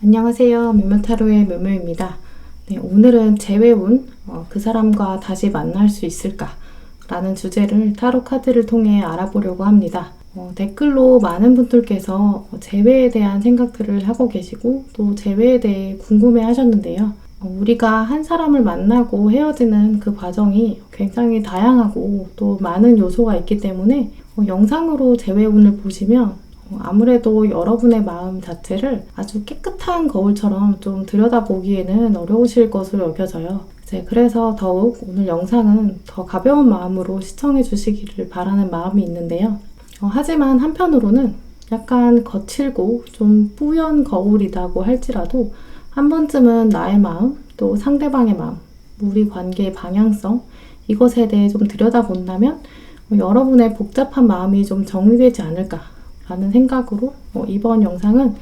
안녕하세요. 묘묘타로의 묘묘입니다. 네, 오늘은 재회운, 그 사람과 다시 만날 수 있을까? 라는 주제를 타로 카드를 통해 알아보려고 합니다. 댓글로 많은 분들께서 재회에 대한 생각들을 하고 계시고 또 재회에 대해 궁금해 하셨는데요. 우리가 한 사람을 만나고 헤어지는 그 과정이 굉장히 다양하고 또 많은 요소가 있기 때문에 영상으로 재회운을 보시면 아무래도 여러분의 마음 자체를 아주 깨끗한 거울처럼 좀 들여다보기에는 어려우실 것으로 여겨져요. 그래서 더욱 오늘 영상은 더 가벼운 마음으로 시청해 주시기를 바라는 마음이 있는데요. 하지만 한편으로는 약간 거칠고 좀 뿌연 거울이라고 할지라도 한 번쯤은 나의 마음, 또 상대방의 마음, 우리 관계의 방향성, 이것에 대해 좀 들여다본다면 여러분의 복잡한 마음이 좀 정리되지 않을까 라는 생각으로 이번 영상은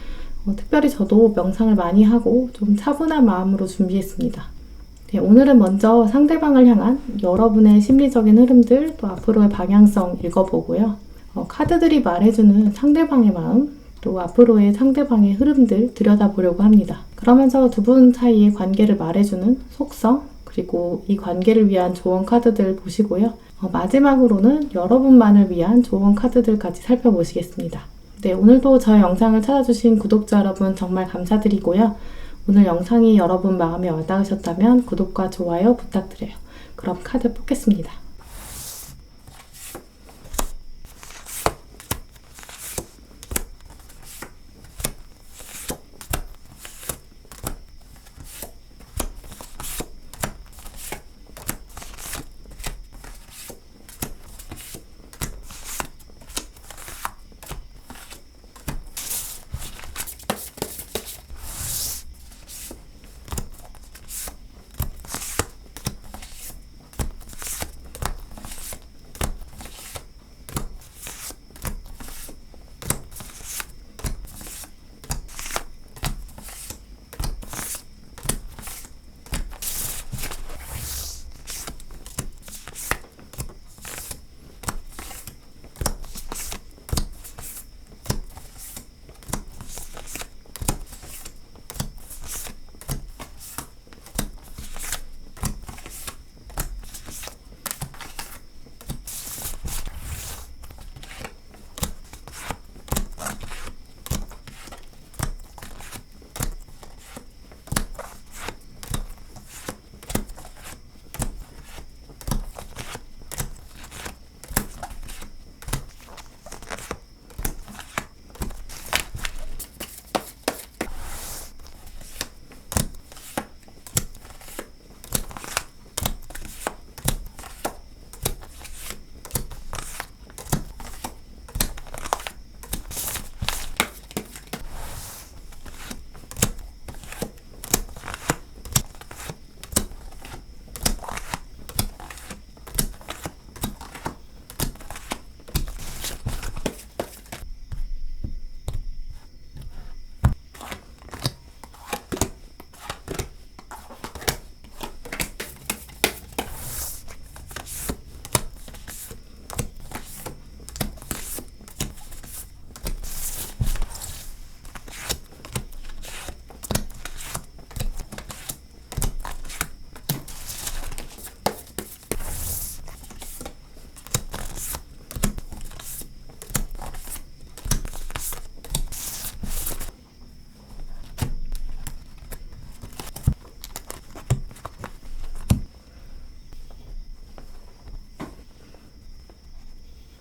특별히 저도 명상을 많이 하고 좀 차분한 마음으로 준비했습니다. 네, 오늘은 먼저 상대방을 향한 여러분의 심리적인 흐름들 또 앞으로의 방향성 읽어보고요. 카드들이 말해주는 상대방의 마음 또 앞으로의 상대방의 흐름들 들여다보려고 합니다. 그러면서 두 분 사이의 관계를 말해주는 속성 그리고 이 관계를 위한 조언 카드들 보시고요. 마지막으로는 여러분만을 위한 조언 카드들까지 살펴보시겠습니다. 네, 오늘도 저의 영상을 찾아주신 구독자 여러분 정말 감사드리고요. 오늘 영상이 여러분 마음에 와닿으셨다면 구독과 좋아요 부탁드려요. 그럼 카드 뽑겠습니다.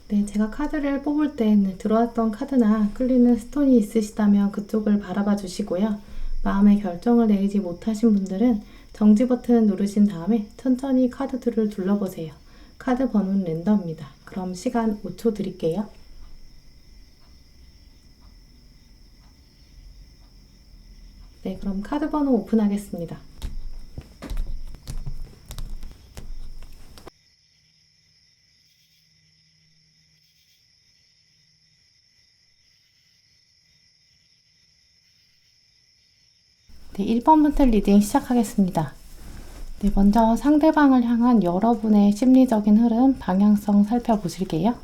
네, 제가 카드를 뽑을 때 들어왔던 카드나 끌리는 스톤이 있으시다면 그쪽을 바라봐 주시고요. 마음의 결정을 내리지 못하신 분들은 정지 버튼 누르신 다음에 천천히 카드들을 둘러보세요. 카드 번호는 랜덤입니다. 그럼 시간 5초 드릴게요. 네, 그럼 카드 번호 오픈하겠습니다. 네, 1번부터 리딩 시작하겠습니다. 네, 먼저 상대방을 향한 여러분의 심리적인 흐름, 방향성 살펴보실게요.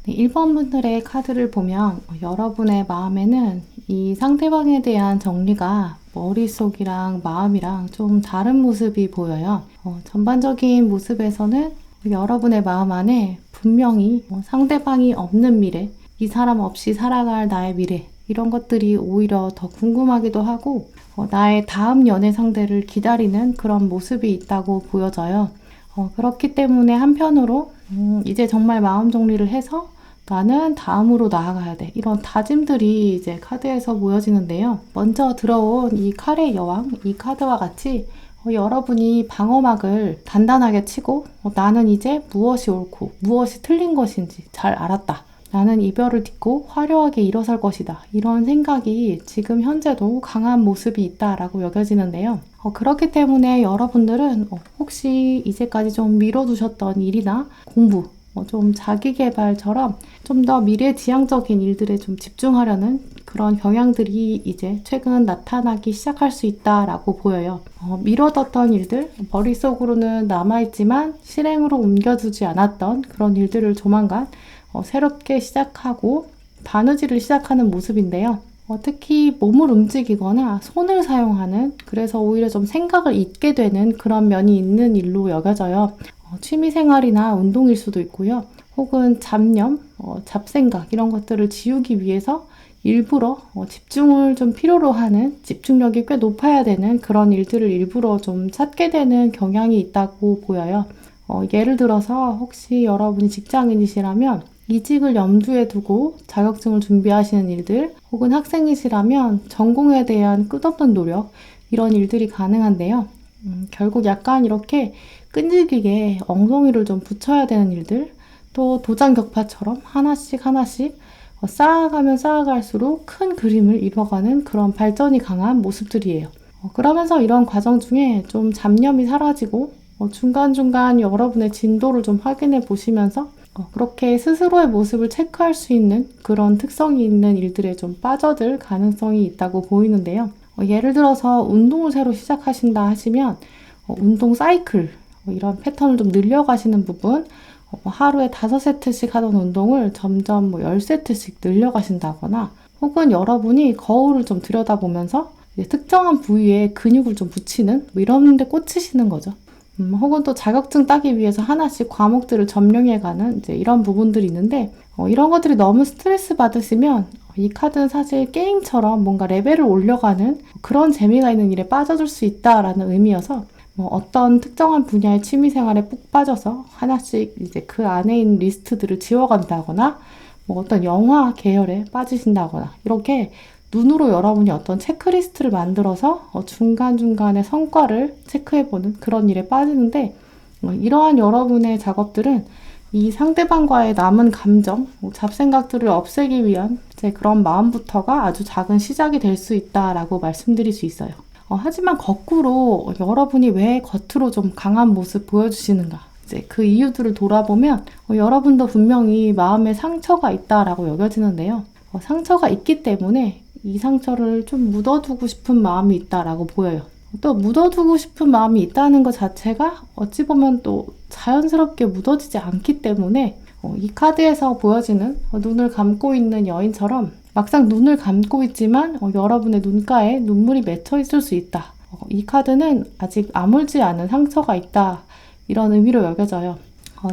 네, 1번 분들의 카드를 보면 여러분의 마음에는 이 상대방에 대한 정리가 머릿속이랑 마음이랑 좀 다른 모습이 보여요. 전반적인 모습에서는 여러분의 마음 안에 분명히 상대방이 없는 미래, 이 사람 없이 살아갈 나의 미래, 이런 것들이 오히려 더 궁금하기도 하고 나의 다음 연애 상대를 기다리는 그런 모습이 있다고 보여져요. 그렇기 때문에 한편으로 이제 정말 마음 정리를 해서 나는 다음으로 나아가야 돼. 이런 다짐들이 이제 카드에서 보여지는데요. 먼저 들어온 이 칼의 여왕, 이 카드와 같이 여러분이 방어막을 단단하게 치고 나는 이제 무엇이 옳고 무엇이 틀린 것인지 잘 알았다. 나는 이별을 딛고 화려하게 일어설 것이다. 이런 생각이 지금 현재도 강한 모습이 있다라고 여겨지는데요. 그렇기 때문에 여러분들은 혹시 이제까지 좀 미뤄두셨던 일이나 공부, 좀 자기 개발처럼 좀 더 미래지향적인 일들에 좀 집중하려는 그런 경향들이 이제 최근 나타나기 시작할 수 있다라고 보여요. 미뤄뒀던 일들, 머릿속으로는 남아있지만 실행으로 옮겨두지 않았던 그런 일들을 조만간 새롭게 시작하고 바느질을 시작하는 모습인데요. 특히 몸을 움직이거나 손을 사용하는, 그래서 오히려 좀 생각을 잊게 되는 그런 면이 있는 일로 여겨져요. 취미생활이나 운동일 수도 있고요. 혹은 잡념, 잡생각 이런 것들을 지우기 위해서 일부러 집중을 좀 필요로 하는, 집중력이 꽤 높아야 되는 그런 일들을 일부러 좀 찾게 되는 경향이 있다고 보여요. 예를 들어서 혹시 여러분이 직장인이시라면 이직을 염두에 두고 자격증을 준비하시는 일들, 혹은 학생이시라면 전공에 대한 끝없는 노력, 이런 일들이 가능한데요. 결국 약간 이렇게 끈질기게 엉덩이를 좀 붙여야 되는 일들, 또 도장격파처럼 하나씩 쌓아가면 쌓아갈수록 큰 그림을 이뤄가는 그런 발전이 강한 모습들이에요. 그러면서 이런 과정 중에 좀 잡념이 사라지고 중간중간 여러분의 진도를 좀 확인해 보시면서 그렇게 스스로의 모습을 체크할 수 있는 그런 특성이 있는 일들에 좀 빠져들 가능성이 있다고 보이는데요. 예를 들어서 운동을 새로 시작하신다 하시면 운동 사이클, 이런 패턴을 좀 늘려가시는 부분, 하루에 5세트씩 하던 운동을 점점 10세트씩 늘려가신다거나, 혹은 여러분이 거울을 좀 들여다보면서 특정한 부위에 근육을 좀 붙이는 이런 데 꽂히시는 거죠. 혹은 또 자격증 따기 위해서 하나씩 과목들을 점령해가는 이제 이런 부분들이 있는데, 이런 것들이 너무 스트레스 받으시면 이 카드는 사실 게임처럼 뭔가 레벨을 올려가는 그런 재미가 있는 일에 빠져들 수 있다라는 의미여서, 어떤 특정한 분야의 취미생활에 푹 빠져서 하나씩 이제 그 안에 있는 리스트들을 지워간다거나, 어떤 영화 계열에 빠지신다거나, 이렇게 눈으로 여러분이 어떤 체크리스트를 만들어서 중간중간에 성과를 체크해보는 그런 일에 빠지는데, 이러한 여러분의 작업들은 이 상대방과의 남은 감정, 잡생각들을 없애기 위한 이제 그런 마음부터가 아주 작은 시작이 될 수 있다라고 말씀드릴 수 있어요. 하지만 거꾸로 여러분이 왜 겉으로 좀 강한 모습 보여주시는가, 이제 그 이유들을 돌아보면 여러분도 분명히 마음에 상처가 있다라고 여겨지는데요. 상처가 있기 때문에 이 상처를 좀 묻어두고 싶은 마음이 있다라고 보여요. 또 묻어두고 싶은 마음이 있다는 것 자체가 어찌 보면 또 자연스럽게 묻어지지 않기 때문에 이 카드에서 보여지는 눈을 감고 있는 여인처럼 막상 눈을 감고 있지만 여러분의 눈가에 눈물이 맺혀 있을 수 있다. 이 카드는 아직 아물지 않은 상처가 있다. 이런 의미로 여겨져요.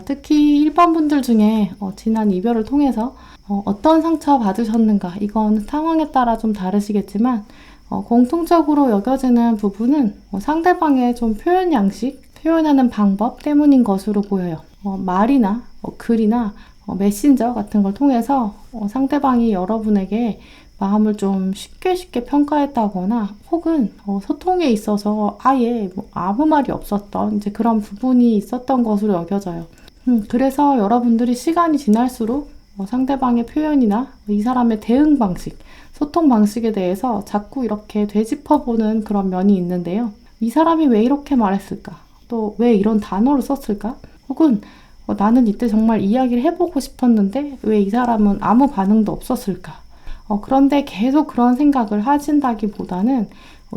특히 1번 분들 중에 지난 이별을 통해서 어떤 상처 받으셨는가, 이건 상황에 따라 좀 다르시겠지만 공통적으로 여겨지는 부분은 상대방의 좀 표현 양식, 표현하는 방법 때문인 것으로 보여요. 말이나 글이나 메신저 같은 걸 통해서 상대방이 여러분에게 마음을 좀 쉽게 평가했다거나, 혹은 소통에 있어서 아예 아무 말이 없었던 이제 그런 부분이 있었던 것으로 여겨져요. 그래서 여러분들이 시간이 지날수록 상대방의 표현이나 이 사람의 대응 방식, 소통 방식에 대해서 자꾸 이렇게 되짚어보는 그런 면이 있는데요. 이 사람이 왜 이렇게 말했을까? 또 왜 이런 단어를 썼을까? 혹은 나는 이때 정말 이야기를 해보고 싶었는데 왜 이 사람은 아무 반응도 없었을까? 그런데 계속 그런 생각을 하신다기보다는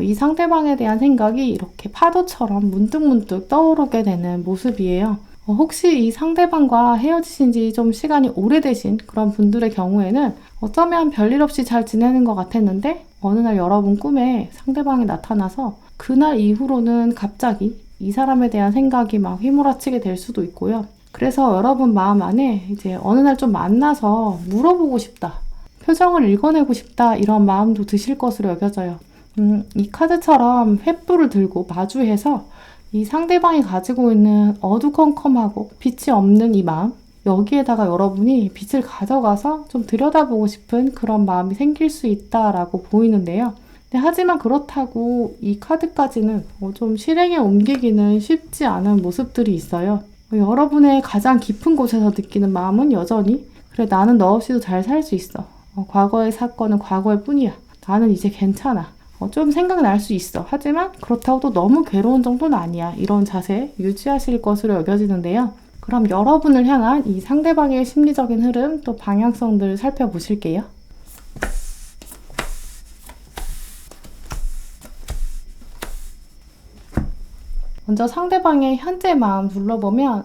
이 상대방에 대한 생각이 이렇게 파도처럼 문득문득 떠오르게 되는 모습이에요. 혹시 이 상대방과 헤어지신 지 좀 시간이 오래되신 그런 분들의 경우에는 어쩌면 별일 없이 잘 지내는 것 같았는데 어느 날 여러분 꿈에 상대방이 나타나서 그날 이후로는 갑자기 이 사람에 대한 생각이 막 휘몰아치게 될 수도 있고요. 그래서 여러분 마음 안에 이제 어느 날 좀 만나서 물어보고 싶다, 표정을 읽어내고 싶다, 이런 마음도 드실 것으로 여겨져요. 이 카드처럼 횃불을 들고 마주해서 이 상대방이 가지고 있는 어두컴컴하고 빛이 없는 이 마음, 여기에다가 여러분이 빛을 가져가서 좀 들여다보고 싶은 그런 마음이 생길 수 있다라고 보이는데요. 하지만 그렇다고 이 카드까지는 좀 실행에 옮기기는 쉽지 않은 모습들이 있어요. 여러분의 가장 깊은 곳에서 느끼는 마음은 여전히 그래, 나는 너 없이도 잘 살 수 있어. 과거의 사건은 과거일 뿐이야. 나는 이제 괜찮아. 좀 생각날 수 있어. 하지만 그렇다고 또 너무 괴로운 정도는 아니야. 이런 자세 유지하실 것으로 여겨지는데요. 그럼 여러분을 향한 이 상대방의 심리적인 흐름 또 방향성들을 살펴보실게요. 먼저 상대방의 현재 마음 둘러보면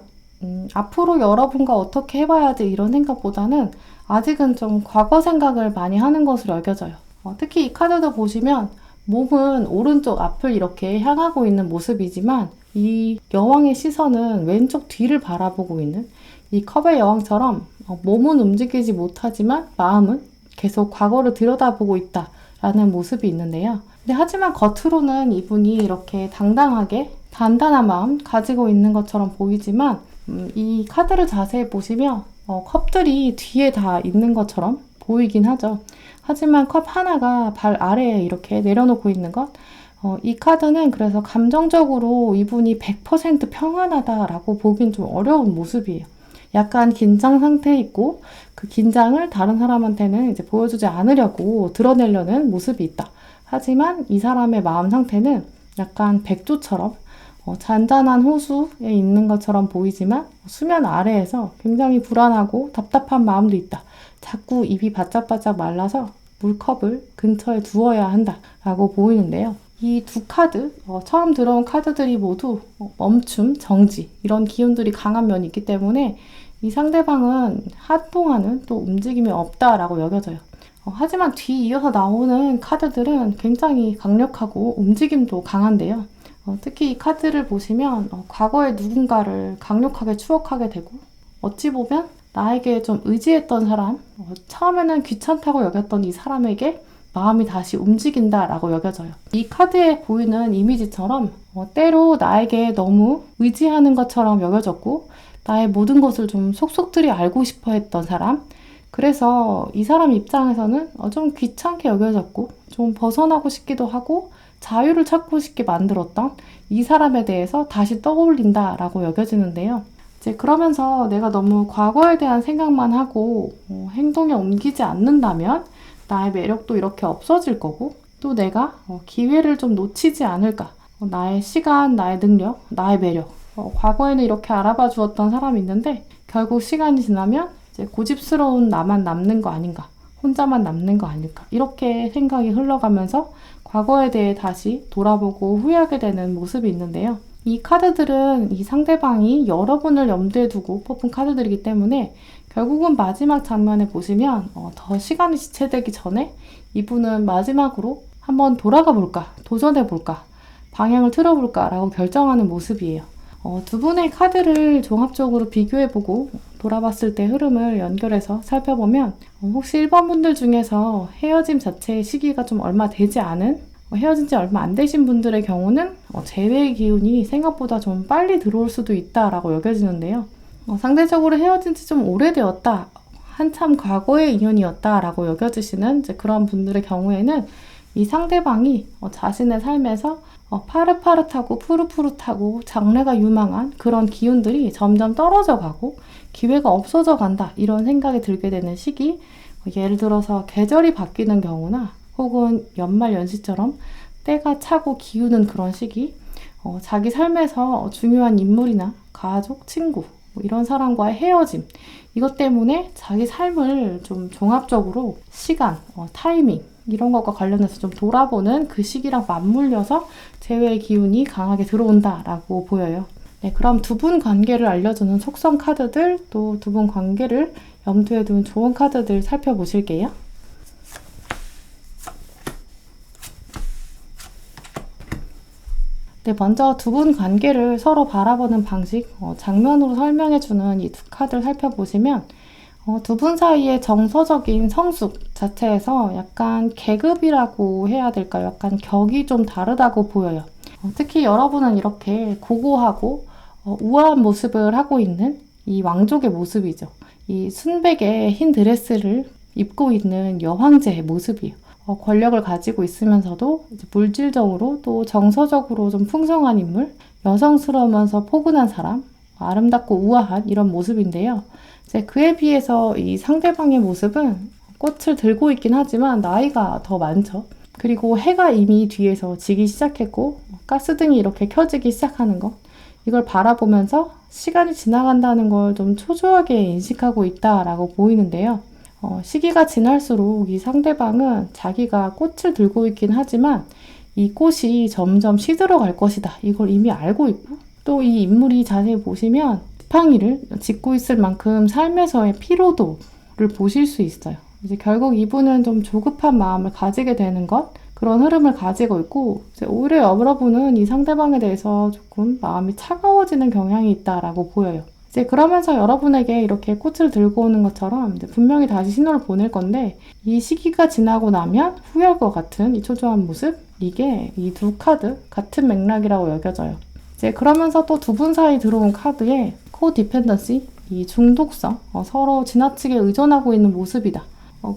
앞으로 여러분과 어떻게 해봐야지 이런 생각보다는 아직은 좀 과거 생각을 많이 하는 것으로 여겨져요. 특히 이 카드도 보시면 몸은 오른쪽 앞을 이렇게 향하고 있는 모습이지만 이 여왕의 시선은 왼쪽 뒤를 바라보고 있는 이 컵의 여왕처럼 몸은 움직이지 못하지만 마음은 계속 과거를 들여다보고 있다라는 모습이 있는데요. 하지만 겉으로는 이분이 이렇게 당당하게 단단한 마음 가지고 있는 것처럼 보이지만 이 카드를 자세히 보시면 컵들이 뒤에 다 있는 것처럼 보이긴 하죠. 하지만 컵 하나가 발 아래에 이렇게 내려놓고 있는 것, 이 카드는 그래서 감정적으로 이분이 100% 평안하다라고 보긴 좀 어려운 모습이에요. 약간 긴장 상태에 있고 그 긴장을 다른 사람한테는 이제 보여주지 않으려고 드러내려는 모습이 있다. 하지만 이 사람의 마음 상태는 약간 백조처럼 잔잔한 호수에 있는 것처럼 보이지만 수면 아래에서 굉장히 불안하고 답답한 마음도 있다. 자꾸 입이 바짝바짝 말라서 물컵을 근처에 두어야 한다라고 보이는데요. 이 두 카드, 처음 들어온 카드들이 모두 멈춤, 정지 이런 기운들이 강한 면이 있기 때문에 이 상대방은 한동안은 또 움직임이 없다라고 여겨져요. 하지만 뒤 이어서 나오는 카드들은 굉장히 강력하고 움직임도 강한데요. 특히 이 카드를 보시면 과거의 누군가를 강력하게 추억하게 되고 어찌 보면 나에게 좀 의지했던 사람, 처음에는 귀찮다고 여겼던 이 사람에게 마음이 다시 움직인다라고 여겨져요. 이 카드에 보이는 이미지처럼 때로 나에게 너무 의지하는 것처럼 여겨졌고 나의 모든 것을 좀 속속들이 알고 싶어 했던 사람, 그래서 이 사람 입장에서는 좀 귀찮게 여겨졌고 좀 벗어나고 싶기도 하고 자유를 찾고 싶게 만들었던 이 사람에 대해서 다시 떠올린다라고 여겨지는데요. 이제 그러면서 내가 너무 과거에 대한 생각만 하고 행동에 옮기지 않는다면 나의 매력도 이렇게 없어질 거고 또 내가 기회를 좀 놓치지 않을까. 나의 시간, 나의 능력, 나의 매력. 과거에는 이렇게 알아봐 주었던 사람이 있는데 결국 시간이 지나면 이제 고집스러운 나만 남는 거 아닌가. 혼자만 남는 거 아닐까. 이렇게 생각이 흘러가면서 과거에 대해 다시 돌아보고 후회하게 되는 모습이 있는데요. 이 카드들은 이 상대방이 여러분을 염두에 두고 뽑은 카드들이기 때문에 결국은 마지막 장면에 보시면 더 시간이 지체되기 전에 이분은 마지막으로 한번 돌아가 볼까, 도전해 볼까, 방향을 틀어볼까 라고 결정하는 모습이에요. 두 분의 카드를 종합적으로 비교해보고 돌아봤을 때 흐름을 연결해서 살펴보면 혹시 1번 분들 중에서 헤어짐 자체의 시기가 좀 얼마 되지 않은 헤어진 지 얼마 안 되신 분들의 경우는 재회의 기운이 생각보다 좀 빨리 들어올 수도 있다라고 여겨지는데요. 상대적으로 헤어진 지 좀 오래되었다, 한참 과거의 인연이었다라고 여겨지시는 이제 그런 분들의 경우에는 이 상대방이 자신의 삶에서 파릇파릇하고 푸릇푸릇하고 장래가 유망한 그런 기운들이 점점 떨어져 가고 기회가 없어져 간다, 이런 생각이 들게 되는 시기, 예를 들어서 계절이 바뀌는 경우나 혹은 연말 연시처럼 때가 차고 기우는 그런 시기, 자기 삶에서 중요한 인물이나 가족, 친구 이런 사람과의 헤어짐, 이것 때문에 자기 삶을 좀 종합적으로 시간, 타이밍 이런 것과 관련해서 좀 돌아보는 그 시기랑 맞물려서 재회의 기운이 강하게 들어온다라고 보여요. 네, 그럼 두 분 관계를 알려주는 속성 카드들, 또 두 분 관계를 염두에 둔 좋은 카드들 살펴보실게요. 네, 먼저 두 분 관계를 서로 바라보는 방식, 장면으로 설명해주는 이 두 카드를 살펴보시면 두 분 사이의 정서적인 성숙 자체에서 약간 계급이라고 해야 될까요? 약간 격이 좀 다르다고 보여요. 특히 여러분은 이렇게 고고하고 우아한 모습을 하고 있는 이 왕족의 모습이죠. 이 순백의 흰 드레스를 입고 있는 여황제의 모습이에요. 권력을 가지고 있으면서도 이제 물질적으로 또 정서적으로 좀 풍성한 인물, 여성스러우면서 포근한 사람, 아름답고 우아한 이런 모습인데요. 이제 그에 비해서 이 상대방의 모습은 꽃을 들고 있긴 하지만 나이가 더 많죠. 그리고 해가 이미 뒤에서 지기 시작했고 가스등이 이렇게 켜지기 시작하는 것, 이걸 바라보면서 시간이 지나간다는 걸 좀 초조하게 인식하고 있다라고 보이는데요. 시기가 지날수록 이 상대방은 자기가 꽃을 들고 있긴 하지만 이 꽃이 점점 시들어갈 것이다, 이걸 이미 알고 있고, 또 이 인물이 자세히 보시면 지팡이를 짚고 있을 만큼 삶에서의 피로도를 보실 수 있어요. 이제 결국 이분은 좀 조급한 마음을 가지게 되는 것, 그런 흐름을 가지고 있고, 이제 오히려 여러분은 이 상대방에 대해서 조금 마음이 차가워지는 경향이 있다라고 보여요. 이제 그러면서 여러분에게 이렇게 꽃을 들고 오는 것처럼 이제 분명히 다시 신호를 보낼 건데, 이 시기가 지나고 나면 후회할 것 같은 이 초조한 모습, 이게 이 두 카드 같은 맥락이라고 여겨져요. 이제 그러면서 또 두 분 사이 들어온 카드에 코디펜던시, 이 중독성, 서로 지나치게 의존하고 있는 모습이다.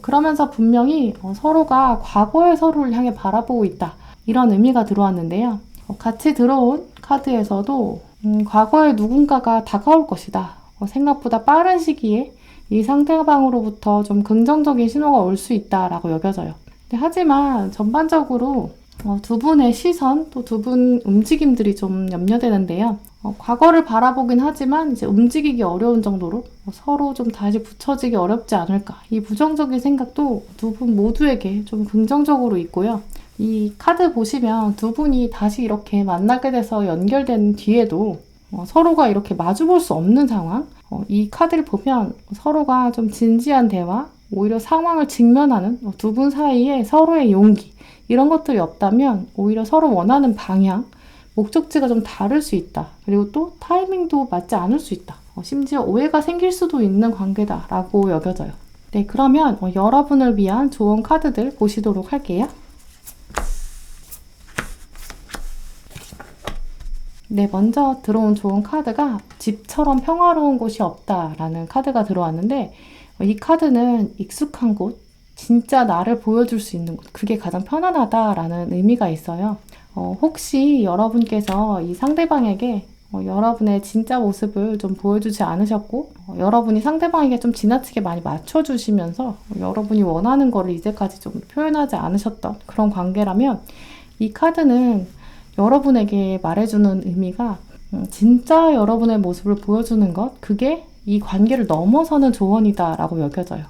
그러면서 분명히 서로가 과거의 서로를 향해 바라보고 있다, 이런 의미가 들어왔는데요. 같이 들어온 카드에서도 과거에 누군가가 다가올 것이다, 생각보다 빠른 시기에 이 상대방으로부터 좀 긍정적인 신호가 올 수 있다라고 여겨져요. 하지만 전반적으로 두 분의 시선, 또 두 분 움직임들이 좀 염려되는데요. 과거를 바라보긴 하지만 이제 움직이기 어려운 정도로 서로 좀 다시 붙여지기 어렵지 않을까, 이 부정적인 생각도 두 분 모두에게 좀 긍정적으로 있고요. 이 카드 보시면 두 분이 다시 이렇게 만나게 돼서 연결된 뒤에도 서로가 이렇게 마주볼 수 없는 상황, 이 카드를 보면 서로가 좀 진지한 대화, 오히려 상황을 직면하는 두 분 사이에 서로의 용기, 이런 것들이 없다면 오히려 서로 원하는 방향, 목적지가 좀 다를 수 있다. 그리고 또 타이밍도 맞지 않을 수 있다. 심지어 오해가 생길 수도 있는 관계다라고 여겨져요. 네, 그러면 여러분을 위한 좋은 카드들 보시도록 할게요. 네, 먼저 들어온 좋은 카드가 집처럼 평화로운 곳이 없다라는 카드가 들어왔는데, 이 카드는 익숙한 곳, 진짜 나를 보여줄 수 있는 곳, 그게 가장 편안하다라는 의미가 있어요. 혹시 여러분께서 이 상대방에게 여러분의 진짜 모습을 좀 보여주지 않으셨고, 여러분이 상대방에게 좀 지나치게 많이 맞춰주시면서 여러분이 원하는 거를 이제까지 좀 표현하지 않으셨던 그런 관계라면, 이 카드는 여러분에게 말해주는 의미가 진짜 여러분의 모습을 보여주는 것, 그게 이 관계를 넘어서는 조언이다라고 여겨져요.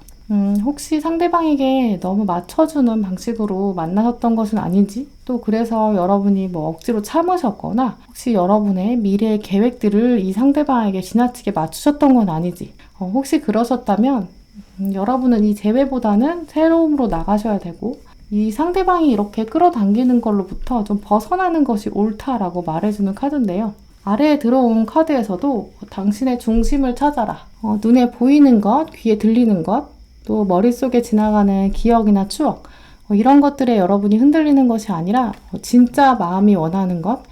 혹시 상대방에게 너무 맞춰주는 방식으로 만나셨던 것은 아닌지, 또 그래서 여러분이 뭐 억지로 참으셨거나 혹시 여러분의 미래의 계획들을 이 상대방에게 지나치게 맞추셨던 건 아닌지, 혹시 그러셨다면 여러분은 이 재회보다는 새로움으로 나가셔야 되고, 이 상대방이 이렇게 끌어당기는 걸로부터 좀 벗어나는 것이 옳다라고 말해주는 카드인데요. 아래에 들어온 카드에서도 당신의 중심을 찾아라. 눈에 보이는 것, 귀에 들리는 것, 또 머릿속에 지나가는 기억이나 추억, 이런 것들에 여러분이 흔들리는 것이 아니라 진짜 마음이 원하는 것,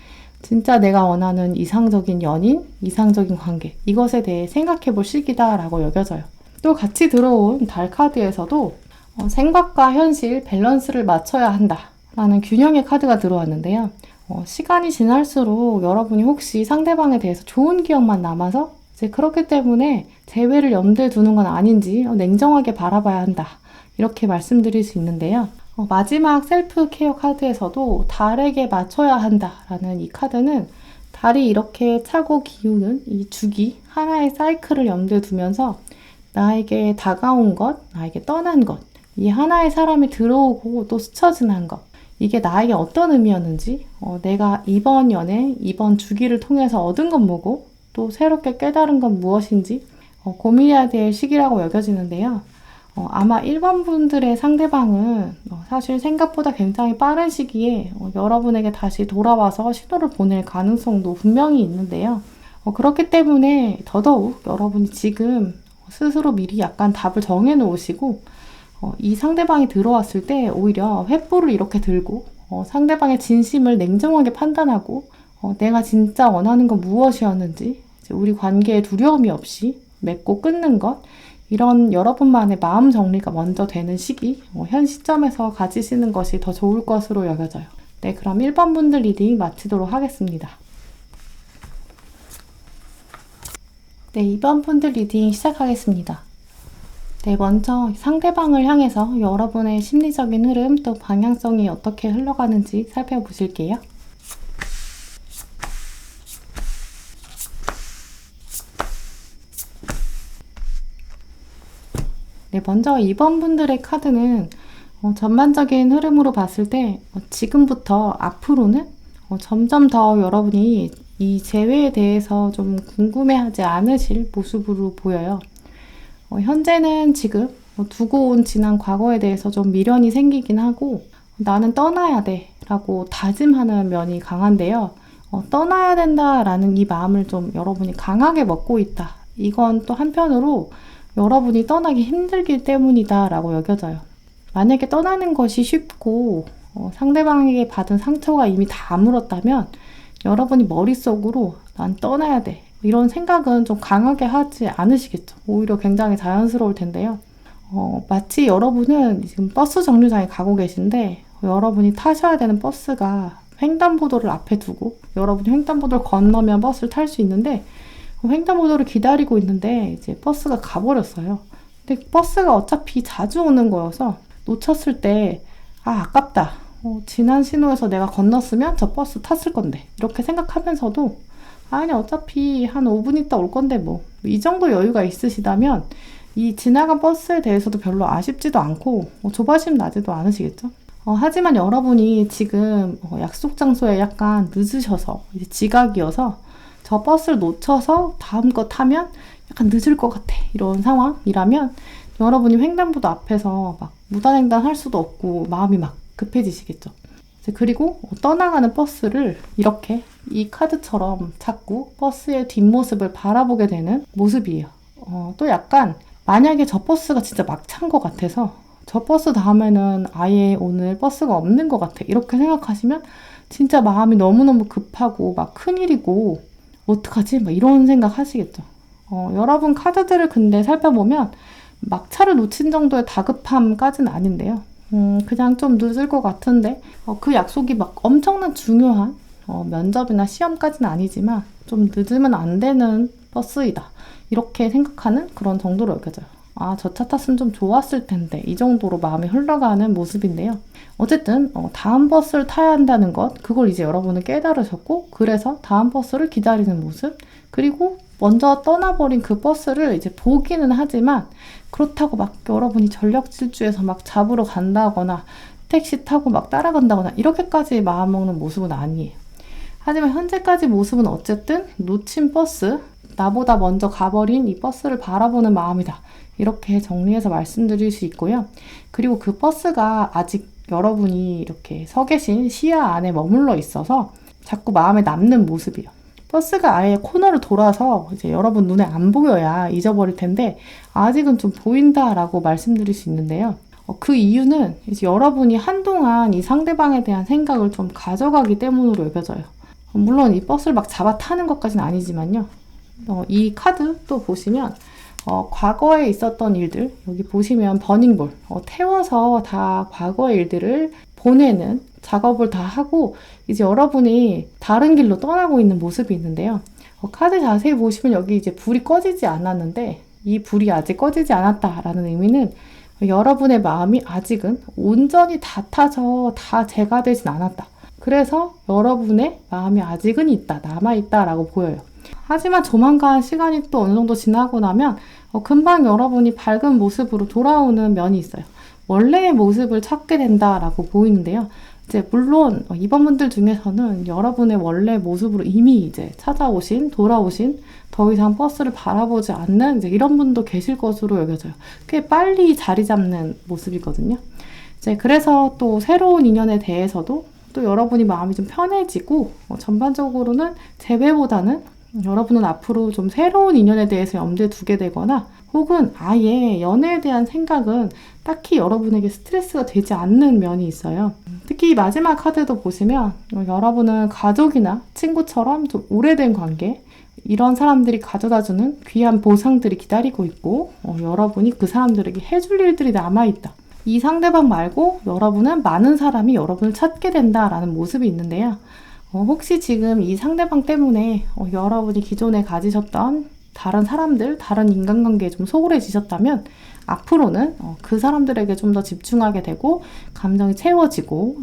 진짜 내가 원하는 이상적인 연인, 이상적인 관계, 이것에 대해 생각해 볼 시기다라고 여겨져요. 또 같이 들어온 달 카드에서도 생각과 현실 밸런스를 맞춰야 한다라는 균형의 카드가 들어왔는데요. 시간이 지날수록 여러분이 혹시 상대방에 대해서 좋은 기억만 남아서 이제 그렇기 때문에 재회를 염두에 두는 건 아닌지 냉정하게 바라봐야 한다, 이렇게 말씀드릴 수 있는데요. 마지막 셀프 케어 카드에서도 달에게 맞춰야 한다라는 이 카드는 달이 이렇게 차고 기우는 이 주기, 하나의 사이클을 염두에 두면서 나에게 다가온 것, 나에게 떠난 것, 이 하나의 사람이 들어오고 또 스쳐 지난 것, 이게 나에게 어떤 의미였는지, 내가 이번 연애, 이번 주기를 통해서 얻은 건 뭐고, 또 새롭게 깨달은 건 무엇인지 고민해야 될 시기라고 여겨지는데요. 아마 1번 분들의 상대방은 사실 생각보다 굉장히 빠른 시기에 여러분에게 다시 돌아와서 신호를 보낼 가능성도 분명히 있는데요. 그렇기 때문에 더더욱 여러분이 지금 스스로 미리 약간 답을 정해 놓으시고 이 상대방이 들어왔을 때 오히려 횃불을 이렇게 들고 상대방의 진심을 냉정하게 판단하고 내가 진짜 원하는 건 무엇이었는지 우리 관계에 두려움이 없이 맺고 끊는 것, 이런 여러분만의 마음 정리가 먼저 되는 시기, 현 시점에서 가지시는 것이 더 좋을 것으로 여겨져요. 네, 그럼 1번 분들 리딩 마치도록 하겠습니다. 네, 2번 분들 리딩 시작하겠습니다. 네, 먼저 상대방을 향해서 여러분의 심리적인 흐름 또 방향성이 어떻게 흘러가는지 살펴보실게요. 네, 먼저 2번 분들의 카드는 전반적인 흐름으로 봤을 때 지금부터 앞으로는 점점 더 여러분이 이 재회에 대해서 좀 궁금해하지 않으실 모습으로 보여요. 현재는 지금 두고 온 지난 과거에 대해서 좀 미련이 생기긴 하고 나는 떠나야 돼 라고 다짐하는 면이 강한데요. 떠나야 된다라는 이 마음을 좀 여러분이 강하게 먹고 있다. 이건 또 한편으로 여러분이 떠나기 힘들기 때문이다 라고 여겨져요. 만약에 떠나는 것이 쉽고 상대방에게 받은 상처가 이미 다 아물었다면 여러분이 머릿속으로 난 떠나야 돼 이런 생각은 좀 강하게 하지 않으시겠죠. 오히려 굉장히 자연스러울 텐데요. 마치 여러분은 지금 버스 정류장에 가고 계신데 여러분이 타셔야 되는 버스가 횡단보도를 앞에 두고 여러분이 횡단보도를 건너면 버스를 탈 수 있는데 횡단보도를 기다리고 있는데 이제 버스가 가버렸어요. 근데 버스가 어차피 자주 오는 거여서 놓쳤을 때 아깝다. 지난 신호에서 내가 건넜으면 저 버스 탔을 건데 이렇게 생각하면서도 아니 어차피 한 5분 있다 올 건데 뭐 이 정도 여유가 있으시다면 이 지나간 버스에 대해서도 별로 아쉽지도 않고 조바심 나지도 않으시겠죠? 하지만 여러분이 지금 약속 장소에 약간 늦으셔서 이제 지각이어서 저 버스를 놓쳐서 다음 거 타면 약간 늦을 것 같아 이런 상황이라면 여러분이 횡단보도 앞에서 막 무단횡단 할 수도 없고 마음이 막 급해지시겠죠. 그리고 떠나가는 버스를 이렇게 이 카드처럼 자꾸 버스의 뒷모습을 바라보게 되는 모습이에요. 또 약간 만약에 저 버스가 진짜 막찬 것 같아서 저 버스 다음에는 아예 오늘 버스가 없는 것 같아 이렇게 생각하시면 진짜 마음이 너무너무 급하고 막 큰일이고 어떡하지? 막 이런 생각 하시겠죠. 여러분 카드들을 근데 살펴보면 막차를 놓친 정도의 다급함까지는 아닌데요. 그냥 좀 늦을 것 같은데 그 약속이 막 엄청난 중요한 면접이나 시험까지는 아니지만 좀 늦으면 안 되는 버스이다. 이렇게 생각하는 그런 정도로 여겨져요. 아, 저 차 탔으면 좀 좋았을 텐데 이 정도로 마음이 흘러가는 모습인데요. 어쨌든 다음 버스를 타야 한다는 것 그걸 이제 여러분은 깨달으셨고 그래서 다음 버스를 기다리는 모습 그리고 먼저 떠나버린 그 버스를 이제 보기는 하지만 그렇다고 막 여러분이 전력 질주해서 막 잡으러 간다거나 택시 타고 막 따라간다거나 이렇게까지 마음먹는 모습은 아니에요. 하지만 현재까지 모습은 어쨌든 놓친 버스, 나보다 먼저 가버린 이 버스를 바라보는 마음이다. 이렇게 정리해서 말씀드릴 수 있고요. 그리고 그 버스가 아직 여러분이 이렇게 서 계신 시야 안에 머물러 있어서 자꾸 마음에 남는 모습이에요. 버스가 아예 코너를 돌아서 이제 여러분 눈에 안 보여야 잊어버릴 텐데 아직은 좀 보인다라고 말씀드릴 수 있는데요. 그 이유는 이제 여러분이 한동안 이 상대방에 대한 생각을 좀 가져가기 때문으로 여겨져요. 물론 이 버스를 막 잡아 타는 것까지는 아니지만요. 이 카드 또 보시면 과거에 있었던 일들 여기 보시면 버닝볼 태워서 다 과거의 일들을 보내는 작업을 다 하고 이제 여러분이 다른 길로 떠나고 있는 모습이 있는데요. 카드 자세히 보시면 여기 이제 불이 꺼지지 않았는데 이 불이 아직 꺼지지 않았다라는 의미는 여러분의 마음이 아직은 온전히 다 타서 다 제가 되진 않았다. 그래서 여러분의 마음이 아직은 있다, 남아있다라고 보여요. 하지만 조만간 시간이 또 어느 정도 지나고 나면 금방 여러분이 밝은 모습으로 돌아오는 면이 있어요. 원래의 모습을 찾게 된다라고 보이는데요. 이제 물론 이번 분들 중에서는 여러분의 원래 모습으로 이미 이제 돌아오신 더 이상 버스를 바라보지 않는 이제 이런 분도 계실 것으로 여겨져요. 꽤 빨리 자리 잡는 모습이거든요. 이제 그래서 또 새로운 인연에 대해서도 또 여러분이 마음이 좀 편해지고 전반적으로는 재회보다는 여러분은 앞으로 좀 새로운 인연에 대해서 염두에 두게 되거나 혹은 아예 연애에 대한 생각은 딱히 여러분에게 스트레스가 되지 않는 면이 있어요. 특히 마지막 카드도 보시면 여러분은 가족이나 친구처럼 좀 오래된 관계, 이런 사람들이 가져다주는 귀한 보상들이 기다리고 있고 여러분이 그 사람들에게 해줄 일들이 남아있다. 이 상대방 말고 여러분은 많은 사람이 여러분을 찾게 된다라는 모습이 있는데요. 혹시 지금 이 상대방 때문에 여러분이 기존에 가지셨던 다른 사람들, 다른 인간관계에 좀 소홀해지셨다면 앞으로는 그 사람들에게 좀 더 집중하게 되고 감정이 채워지고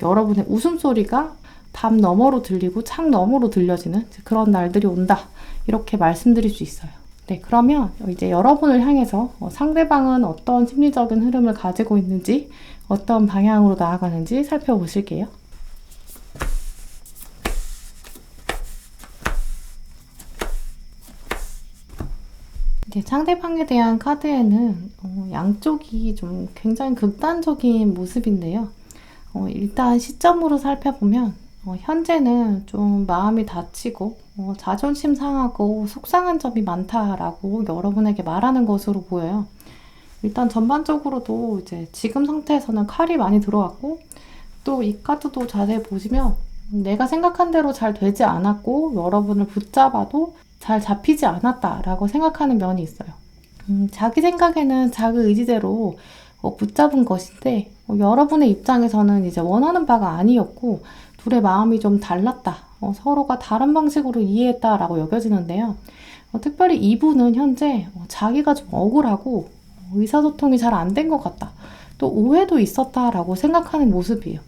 여러분의 웃음소리가 담 너머로 들리고 창 너머로 들려지는 그런 날들이 온다. 이렇게 말씀드릴 수 있어요. 네, 그러면 이제 여러분을 향해서 상대방은 어떤 심리적인 흐름을 가지고 있는지 어떤 방향으로 나아가는지 살펴보실게요. 이제 상대방에 대한 카드에는 양쪽이 좀 굉장히 극단적인 모습인데요. 일단 시점으로 살펴보면 현재는 좀 마음이 다치고 자존심 상하고 속상한 점이 많다라고 여러분에게 말하는 것으로 보여요. 일단 전반적으로도 이제 지금 상태에서는 칼이 많이 들어왔고 또 이 카드도 자세히 보시면 내가 생각한 대로 잘 되지 않았고 여러분을 붙잡아도 잘 잡히지 않았다라고 생각하는 면이 있어요. 자기 생각에는 자기 의지대로 붙잡은 것인데 여러분의 입장에서는 이제 원하는 바가 아니었고 둘의 마음이 좀 달랐다. 서로가 다른 방식으로 이해했다라고 여겨지는데요. 특별히 이분은 현재 자기가 좀 억울하고 의사소통이 잘 안 된 것 같다. 또 오해도 있었다라고 생각하는 모습이에요.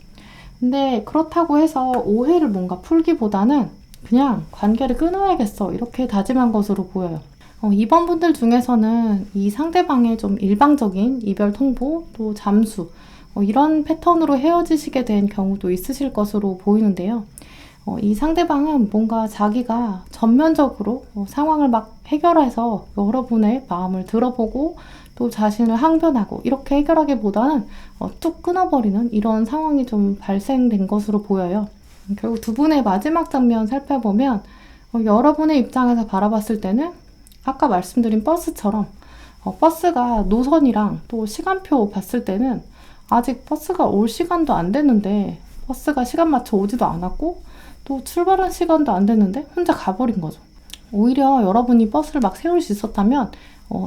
근데 그렇다고 해서 오해를 뭔가 풀기보다는 그냥 관계를 끊어야겠어 이렇게 다짐한 것으로 보여요. 이번 분들 중에서는 이 상대방의 좀 일방적인 이별 통보 또 잠수 이런 패턴으로 헤어지시게 된 경우도 있으실 것으로 보이는데요. 이 상대방은 뭔가 자기가 전면적으로 상황을 막 해결해서 여러분의 마음을 들어보고 또 자신을 항변하고 이렇게 해결하기보다는 뚝 끊어버리는 이런 상황이 좀 발생된 것으로 보여요. 결국 두 분의 마지막 장면 살펴보면 여러분의 입장에서 바라봤을 때는 아까 말씀드린 버스처럼 버스가 노선이랑 또 시간표 봤을 때는 아직 버스가 올 시간도 안 됐는데 버스가 시간 맞춰 오지도 않았고 또 출발한 시간도 안 됐는데 혼자 가버린 거죠. 오히려 여러분이 버스를 막 세울 수 있었다면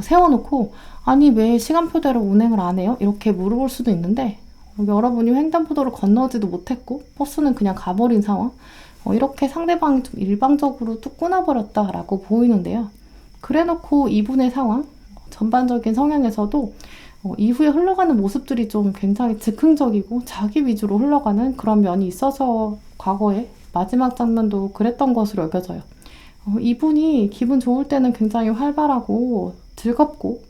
세워놓고 아니 왜 시간표대로 운행을 안 해요? 이렇게 물어볼 수도 있는데 여러분이 횡단보도를 건너지도 못했고 버스는 그냥 가버린 상황. 이렇게 상대방이 좀 일방적으로 뚝 끊어버렸다라고 보이는데요. 그래놓고 이분의 상황, 전반적인 성향에서도 이후에 흘러가는 모습들이 좀 굉장히 즉흥적이고 자기 위주로 흘러가는 그런 면이 있어서 과거에 마지막 장면도 그랬던 것으로 여겨져요. 이분이 기분 좋을 때는 굉장히 활발하고 즐겁고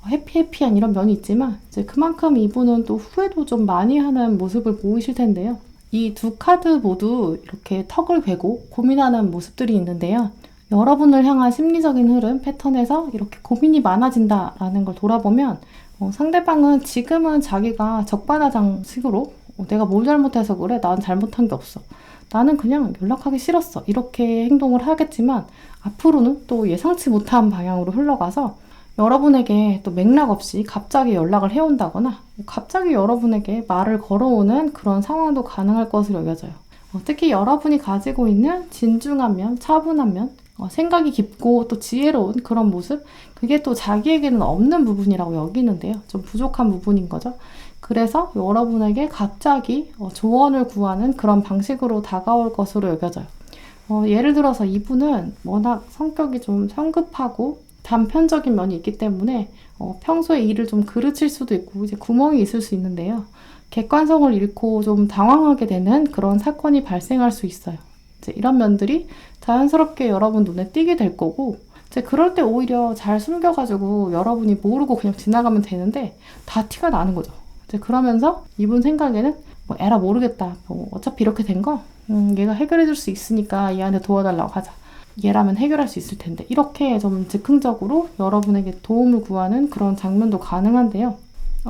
해피한 이런 면이 있지만 이제 그만큼 이분은 또 후회도 좀 많이 하는 모습을 보이실 텐데요. 이 두 카드 모두 이렇게 턱을 괴고 고민하는 모습들이 있는데요. 여러분을 향한 심리적인 흐름, 패턴에서 이렇게 고민이 많아진다라는 걸 돌아보면 상대방은 지금은 자기가 적반하장식으로 내가 뭘 잘못해서 그래? 난 잘못한 게 없어. 나는 그냥 연락하기 싫었어. 이렇게 행동을 하겠지만 앞으로는 또 예상치 못한 방향으로 흘러가서 여러분에게 또 맥락 없이 갑자기 연락을 해온다거나 갑자기 여러분에게 말을 걸어오는 그런 상황도 가능할 것으로 여겨져요. 특히 여러분이 가지고 있는 진중한 면, 차분한 면, 생각이 깊고 또 지혜로운 그런 모습, 그게 또 자기에게는 없는 부분이라고 여기는데요. 좀 부족한 부분인 거죠. 그래서 여러분에게 갑자기 조언을 구하는 그런 방식으로 다가올 것으로 여겨져요. 예를 들어서 이분은 워낙 성격이 좀 성급하고 단편적인 면이 있기 때문에 평소에 일을 좀 그르칠 수도 있고 이제 구멍이 있을 수 있는데요. 객관성을 잃고 좀 당황하게 되는 그런 사건이 발생할 수 있어요. 이제 이런 면들이 자연스럽게 여러분 눈에 띄게 될 거고 이제 그럴 때 오히려 잘 숨겨가지고 여러분이 모르고 그냥 지나가면 되는데 다 티가 나는 거죠. 이제 그러면서 이분 생각에는 뭐 에라 모르겠다. 뭐 어차피 이렇게 된 거 얘가 해결해 줄 수 있으니까 얘한테 도와달라고 하자. 얘라면 해결할 수 있을 텐데. 이렇게 좀 즉흥적으로 여러분에게 도움을 구하는 그런 장면도 가능한데요.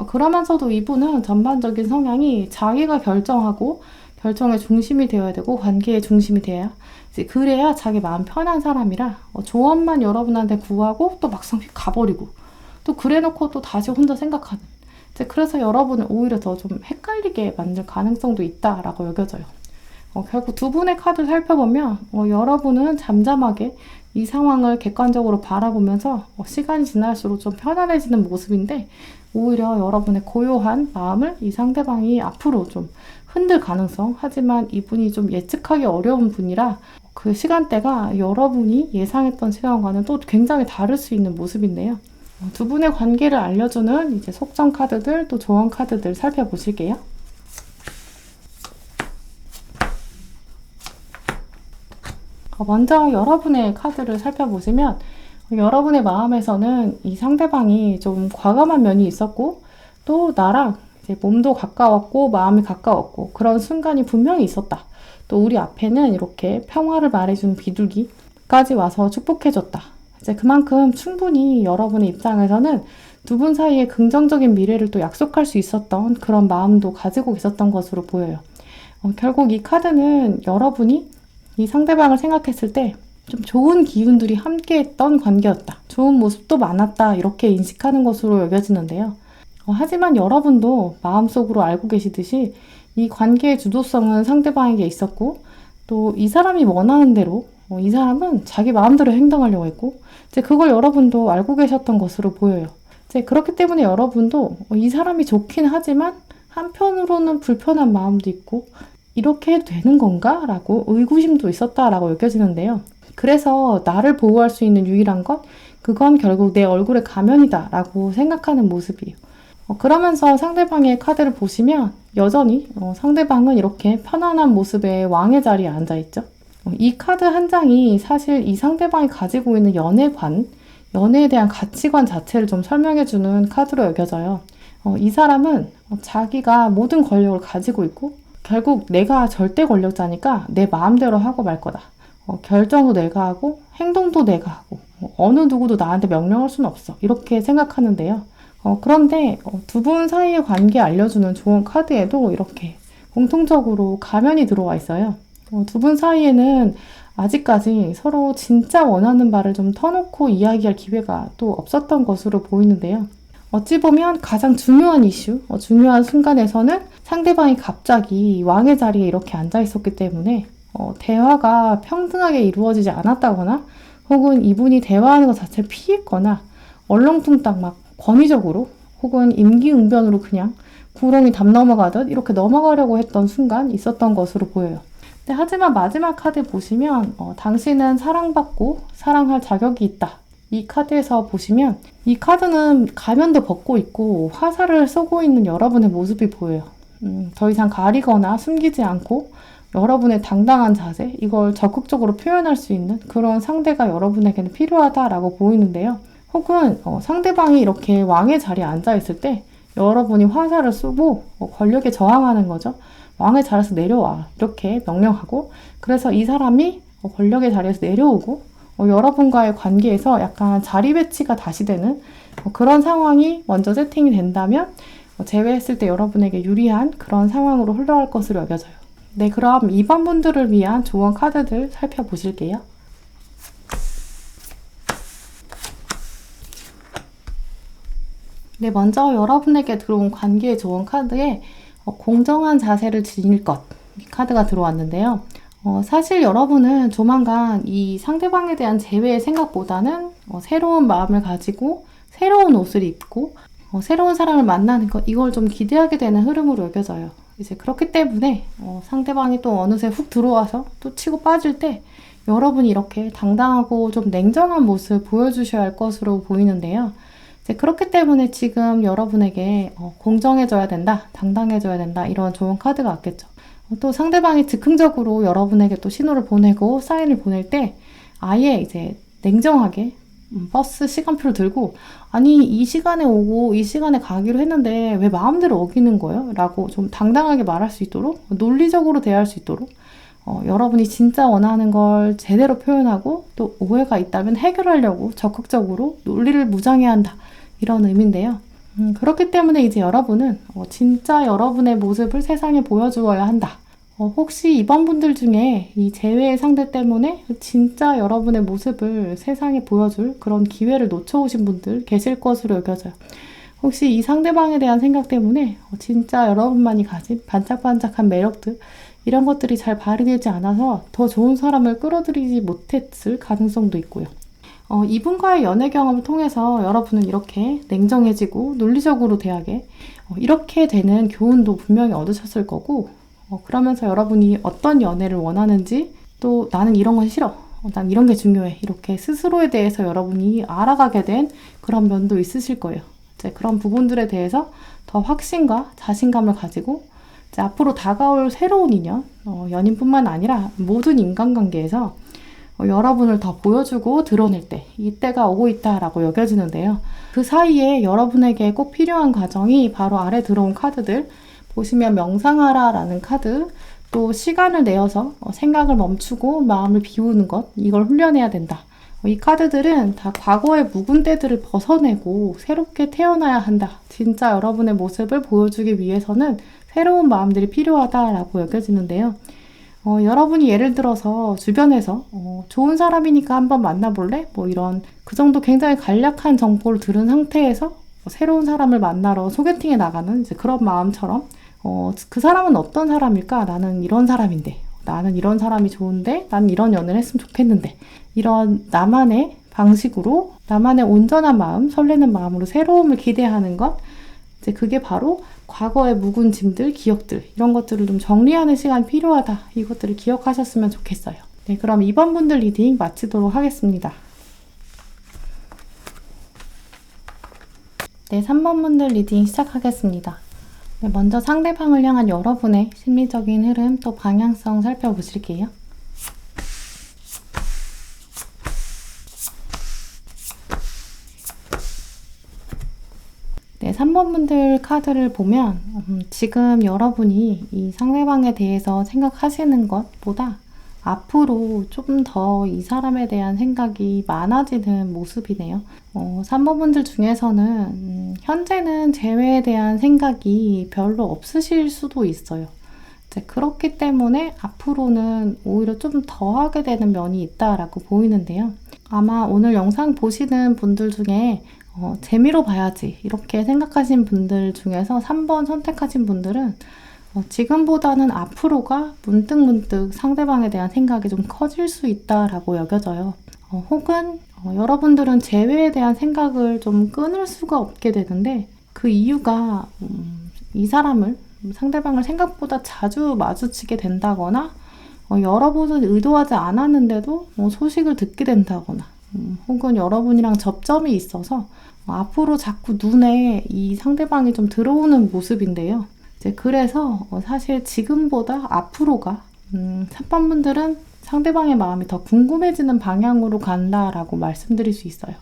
그러면서도 이분은 전반적인 성향이 자기가 결정하고 결정의 중심이 되어야 되고 관계의 중심이 돼야 이제 그래야 자기 마음 편한 사람이라 조언만 여러분한테 구하고 또 막상 가버리고 또 그래놓고 또 다시 혼자 생각하는 이제 그래서 여러분을 오히려 더 좀 헷갈리게 만들 가능성도 있다라고 여겨져요. 결국 두 분의 카드를 살펴보면 여러분은 잠잠하게 이 상황을 객관적으로 바라보면서 시간이 지날수록 좀 편안해지는 모습인데 오히려 여러분의 고요한 마음을 이 상대방이 앞으로 좀 흔들 가능성 하지만 이분이 좀 예측하기 어려운 분이라 그 시간대가 여러분이 예상했던 시간과는 또 굉장히 다를 수 있는 모습인데요. 두 분의 관계를 알려주는 이제 속성 카드들 또 조언 카드들 살펴보실게요. 먼저 여러분의 카드를 살펴보시면 여러분의 마음에서는 이 상대방이 좀 과감한 면이 있었고 또 나랑 이제 몸도 가까웠고 마음이 가까웠고 그런 순간이 분명히 있었다. 또 우리 앞에는 이렇게 평화를 말해주는 비둘기까지 와서 축복해줬다. 이제 그만큼 충분히 여러분의 입장에서는 두 분 사이에 긍정적인 미래를 또 약속할 수 있었던 그런 마음도 가지고 있었던 것으로 보여요. 결국 이 카드는 여러분이 이 상대방을 생각했을 때 좀 좋은 기운들이 함께했던 관계였다. 좋은 모습도 많았다. 이렇게 인식하는 것으로 여겨지는데요. 하지만 여러분도 마음속으로 알고 계시듯이 이 관계의 주도성은 상대방에게 있었고 또 이 사람이 원하는 대로 이 사람은 자기 마음대로 행동하려고 했고 이제 그걸 여러분도 알고 계셨던 것으로 보여요. 이제 그렇기 때문에 여러분도 이 사람이 좋긴 하지만 한편으로는 불편한 마음도 있고 이렇게 해도 되는 건가? 라고 의구심도 있었다라고 여겨지는데요. 그래서 나를 보호할 수 있는 유일한 것, 그건 결국 내 얼굴의 가면이다 라고 생각하는 모습이에요. 그러면서 상대방의 카드를 보시면 여전히 상대방은 이렇게 편안한 모습의 왕의 자리에 앉아있죠. 이 카드 한 장이 사실 이 상대방이 가지고 있는 연애관, 연애에 대한 가치관 자체를 좀 설명해주는 카드로 여겨져요. 이 사람은 자기가 모든 권력을 가지고 있고 결국 내가 절대 권력자니까 내 마음대로 하고 말 거다. 결정도 내가 하고 행동도 내가 하고 어느 누구도 나한테 명령할 수는 없어. 이렇게 생각하는데요. 그런데 두 분 사이의 관계 알려주는 좋은 카드에도 이렇게 공통적으로 가면이 들어와 있어요. 두 분 사이에는 아직까지 서로 진짜 원하는 바를 좀 터놓고 이야기할 기회가 또 없었던 것으로 보이는데요. 어찌 보면 가장 중요한 이슈, 중요한 순간에서는 상대방이 갑자기 왕의 자리에 이렇게 앉아 있었기 때문에 대화가 평등하게 이루어지지 않았다거나 혹은 이분이 대화하는 것 자체를 피했거나 얼렁뚱땅 막 권위적으로 혹은 임기응변으로 그냥 구렁이 담 넘어가듯 이렇게 넘어가려고 했던 순간 있었던 것으로 보여요. 하지만 마지막 카드 보시면 당신은 사랑받고 사랑할 자격이 있다. 이 카드에서 보시면 이 카드는 가면도 벗고 있고 화살을 쏘고 있는 여러분의 모습이 보여요. 더 이상 가리거나 숨기지 않고 여러분의 당당한 자세, 이걸 적극적으로 표현할 수 있는 그런 상대가 여러분에게는 필요하다라고 보이는데요. 혹은 상대방이 이렇게 왕의 자리에 앉아있을 때 여러분이 화살을 쏘고 권력에 저항하는 거죠. 왕의 자리에서 내려와 이렇게 명령하고 그래서 이 사람이 권력의 자리에서 내려오고 여러분과의 관계에서 약간 자리 배치가 다시 되는 그런 상황이 먼저 세팅이 된다면 제외했을 때 여러분에게 유리한 그런 상황으로 흘러갈 것으로 여겨져요. 네, 그럼 2번 분들을 위한 조언 카드들 살펴보실게요. 네, 먼저 여러분에게 들어온 관계의 조언 카드에 공정한 자세를 지닐 것 이 카드가 들어왔는데요. 사실 여러분은 조만간 이 상대방에 대한 재회의 생각보다는 새로운 마음을 가지고 새로운 옷을 입고 새로운 사람을 만나는 것 이걸 좀 기대하게 되는 흐름으로 여겨져요. 이제 그렇기 때문에 상대방이 또 어느새 훅 들어와서 또 치고 빠질 때 여러분이 이렇게 당당하고 좀 냉정한 모습 보여주셔야 할 것으로 보이는데요. 이제 그렇기 때문에 지금 여러분에게 공정해져야 된다, 당당해져야 된다 이런 좋은 카드가 왔겠죠. 또 상대방이 즉흥적으로 여러분에게 또 신호를 보내고 사인을 보낼 때 아예 이제 냉정하게 버스 시간표를 들고 아니 이 시간에 오고 이 시간에 가기로 했는데 왜 마음대로 어기는 거예요? 라고 좀 당당하게 말할 수 있도록 논리적으로 대할 수 있도록 여러분이 진짜 원하는 걸 제대로 표현하고 또 오해가 있다면 해결하려고 적극적으로 논리를 무장해야 한다. 이런 의미인데요. 그렇기 때문에 이제 여러분은 진짜 여러분의 모습을 세상에 보여주어야 한다. 혹시 이번 분들 중에 이 재회의 상대 때문에 진짜 여러분의 모습을 세상에 보여줄 그런 기회를 놓쳐오신 분들 계실 것으로 여겨져요. 혹시 이 상대방에 대한 생각 때문에 진짜 여러분만이 가진 반짝반짝한 매력들 이런 것들이 잘 발휘되지 않아서 더 좋은 사람을 끌어들이지 못했을 가능성도 있고요. 이분과의 연애 경험을 통해서 여러분은 이렇게 냉정해지고 논리적으로 대하게 이렇게 되는 교훈도 분명히 얻으셨을 거고 그러면서 여러분이 어떤 연애를 원하는지 또 나는 이런 건 싫어. 난 이런 게 중요해. 이렇게 스스로에 대해서 여러분이 알아가게 된 그런 면도 있으실 거예요. 이제 그런 부분들에 대해서 더 확신과 자신감을 가지고 이제 앞으로 다가올 새로운 인연, 연인뿐만 아니라 모든 인간관계에서 여러분을 더 보여주고 드러낼 때 이때가 오고 있다라고 여겨지는데요. 그 사이에 여러분에게 꼭 필요한 과정이 바로 아래 들어온 카드들 보시면 명상하라 라는 카드 또 시간을 내어서 생각을 멈추고 마음을 비우는 것 이걸 훈련해야 된다. 이 카드들은 다 과거의 묵은 때들을 벗어내고 새롭게 태어나야 한다. 진짜 여러분의 모습을 보여주기 위해서는 새로운 마음들이 필요하다라고 여겨지는데요. 여러분이 예를 들어서 주변에서 좋은 사람이니까 한번 만나볼래? 뭐 이런 그 정도 굉장히 간략한 정보를 들은 상태에서 새로운 사람을 만나러 소개팅에 나가는 이제 그런 마음처럼 그 사람은 어떤 사람일까? 나는 이런 사람인데 나는 이런 사람이 좋은데 나는 이런 연애를 했으면 좋겠는데 이런 나만의 방식으로 나만의 온전한 마음, 설레는 마음으로 새로움을 기대하는 것 이제 그게 바로 과거의 묵은 짐들, 기억들 이런 것들을 좀 정리하는 시간이 필요하다. 이것들을 기억하셨으면 좋겠어요. 네, 그럼 이번 분들 리딩 마치도록 하겠습니다. 네, 3번 분들 리딩 시작하겠습니다. 네, 먼저 상대방을 향한 여러분의 심리적인 흐름 또 방향성 살펴보실게요. 네, 3번 분들 카드를 보면 지금 여러분이 이 상대방에 대해서 생각하시는 것보다 앞으로 좀 더 이 사람에 대한 생각이 많아지는 모습이네요. 3번 분들 중에서는 현재는 재회에 대한 생각이 별로 없으실 수도 있어요. 이제 그렇기 때문에 앞으로는 오히려 좀 더 하게 되는 면이 있다라고 보이는데요. 아마 오늘 영상 보시는 분들 중에 재미로 봐야지 이렇게 생각하신 분들 중에서 3번 선택하신 분들은 지금보다는 앞으로가 문득문득 상대방에 대한 생각이 좀 커질 수 있다라고 여겨져요. 혹은 여러분들은 재회에 대한 생각을 좀 끊을 수가 없게 되는데 그 이유가 이 사람을 상대방을 생각보다 자주 마주치게 된다거나 여러분은 의도하지 않았는데도 소식을 듣게 된다거나 혹은 여러분이랑 접점이 있어서 앞으로 자꾸 눈에 이 상대방이 좀 들어오는 모습인데요. 이제 그래서 사실 지금보다 앞으로가 3번 분들은 상대방의 마음이 더 궁금해지는 방향으로 간다라고 말씀드릴 수 있어요.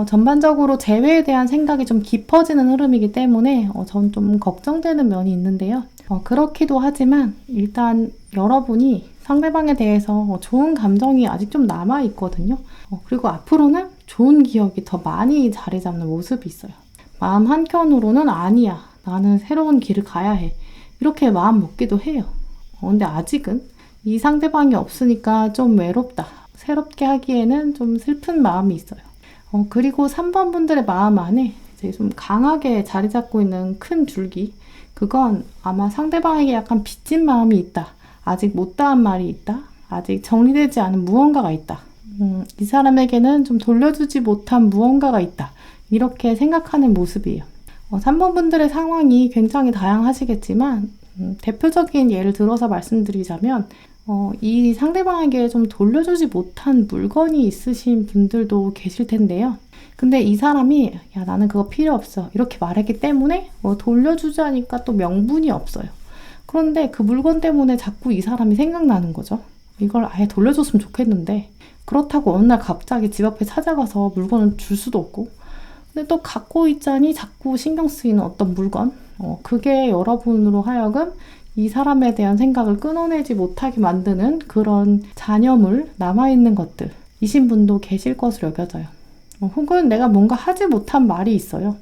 전반적으로 재회에 대한 생각이 좀 깊어지는 흐름이기 때문에 전 좀 걱정되는 면이 있는데요. 그렇기도 하지만 일단 여러분이 상대방에 대해서 좋은 감정이 아직 좀 남아있거든요. 그리고 앞으로는 좋은 기억이 더 많이 자리 잡는 모습이 있어요. 마음 한켠으로는 아니야. 나는 새로운 길을 가야 해. 이렇게 마음 먹기도 해요. 근데 아직은 이 상대방이 없으니까 좀 외롭다. 새롭게 하기에는 좀 슬픈 마음이 있어요. 그리고 3번 분들의 마음 안에 이제 좀 강하게 자리 잡고 있는 큰 줄기. 그건 아마 상대방에게 약간 빚진 마음이 있다. 아직 못다한 말이 있다. 아직 정리되지 않은 무언가가 있다. 이 사람에게는 좀 돌려주지 못한 무언가가 있다. 이렇게 생각하는 모습이에요. 3번 분들의 상황이 굉장히 다양하시겠지만 대표적인 예를 들어서 말씀드리자면 이 상대방에게 좀 돌려주지 못한 물건이 있으신 분들도 계실 텐데요. 근데 이 사람이 야 나는 그거 필요 없어 이렇게 말했기 때문에 돌려주자니까 또 명분이 없어요. 그런데 그 물건 때문에 자꾸 이 사람이 생각나는 거죠. 이걸 아예 돌려줬으면 좋겠는데 그렇다고 어느 날 갑자기 집 앞에 찾아가서 물건을 줄 수도 없고, 근데 또 갖고 있자니 자꾸 신경 쓰이는 어떤 물건, 그게 여러분으로 하여금 이 사람에 대한 생각을 끊어내지 못하게 만드는 그런 잔여물, 남아있는 것들 이신 분도 계실 것으로 여겨져요. 혹은 내가 뭔가 하지 못한 말이 있어요.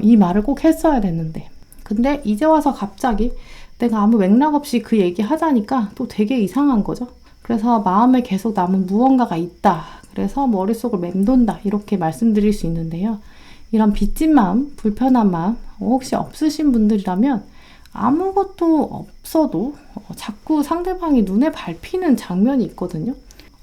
이 말을 꼭 했어야 됐는데, 근데 이제 와서 갑자기 내가 아무 맥락 없이 그 얘기 하자니까 또 되게 이상한 거죠. 그래서 마음에 계속 남은 무언가가 있다. 그래서 머릿속을 맴돈다. 이렇게 말씀드릴 수 있는데요. 이런 빚진 마음, 불편한 마음 혹시 없으신 분들이라면 아무것도 없어도 자꾸 상대방이 눈에 밟히는 장면이 있거든요.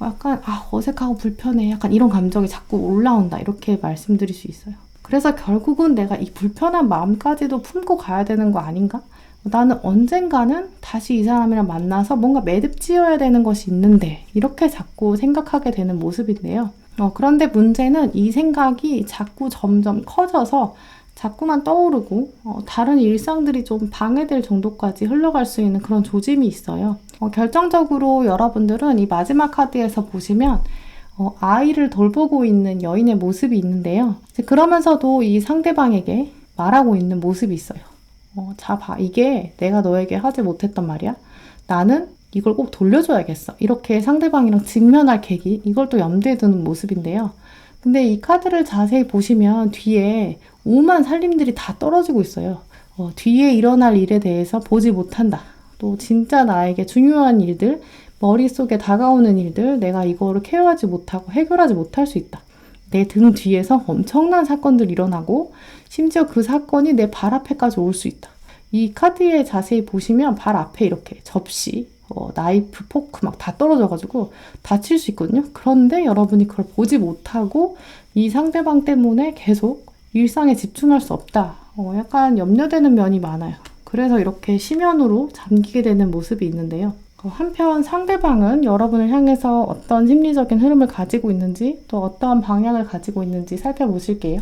약간 어색하고 불편해. 약간 이런 감정이 자꾸 올라온다. 이렇게 말씀드릴 수 있어요. 그래서 결국은 내가 이 불편한 마음까지도 품고 가야 되는 거 아닌가? 나는 언젠가는 다시 이 사람이랑 만나서 뭔가 매듭지어야 되는 것이 있는데 이렇게 자꾸 생각하게 되는 모습인데요. 그런데 문제는 이 생각이 자꾸 점점 커져서 자꾸만 떠오르고 다른 일상들이 좀 방해될 정도까지 흘러갈 수 있는 그런 조짐이 있어요. 결정적으로 여러분들은 이 마지막 카드에서 보시면 아이를 돌보고 있는 여인의 모습이 있는데요. 그러면서도 이 상대방에게 말하고 있는 모습이 있어요. 자, 봐. 이게 내가 너에게 하지 못했단 말이야. 나는 이걸 꼭 돌려줘야겠어. 이렇게 상대방이랑 직면할 계기, 이걸 또 염두에 두는 모습인데요. 근데 이 카드를 자세히 보시면 뒤에 오만 살림들이 다 떨어지고 있어요. 뒤에 일어날 일에 대해서 보지 못한다. 또 진짜 나에게 중요한 일들, 머릿속에 다가오는 일들, 내가 이거를 케어하지 못하고 해결하지 못할 수 있다. 내 등 뒤에서 엄청난 사건들이 일어나고 심지어 그 사건이 내 발 앞에까지 올 수 있다. 이 카드에 자세히 보시면 발 앞에 이렇게 접시, 나이프, 포크 막 다 떨어져가지고 다칠 수 있거든요. 그런데 여러분이 그걸 보지 못하고 이 상대방 때문에 계속 일상에 집중할 수 없다. 약간 염려되는 면이 많아요. 그래서 이렇게 심연으로 잠기게 되는 모습이 있는데요. 한편 상대방은 여러분을 향해서 어떤 심리적인 흐름을 가지고 있는지 또 어떠한 방향을 가지고 있는지 살펴보실게요.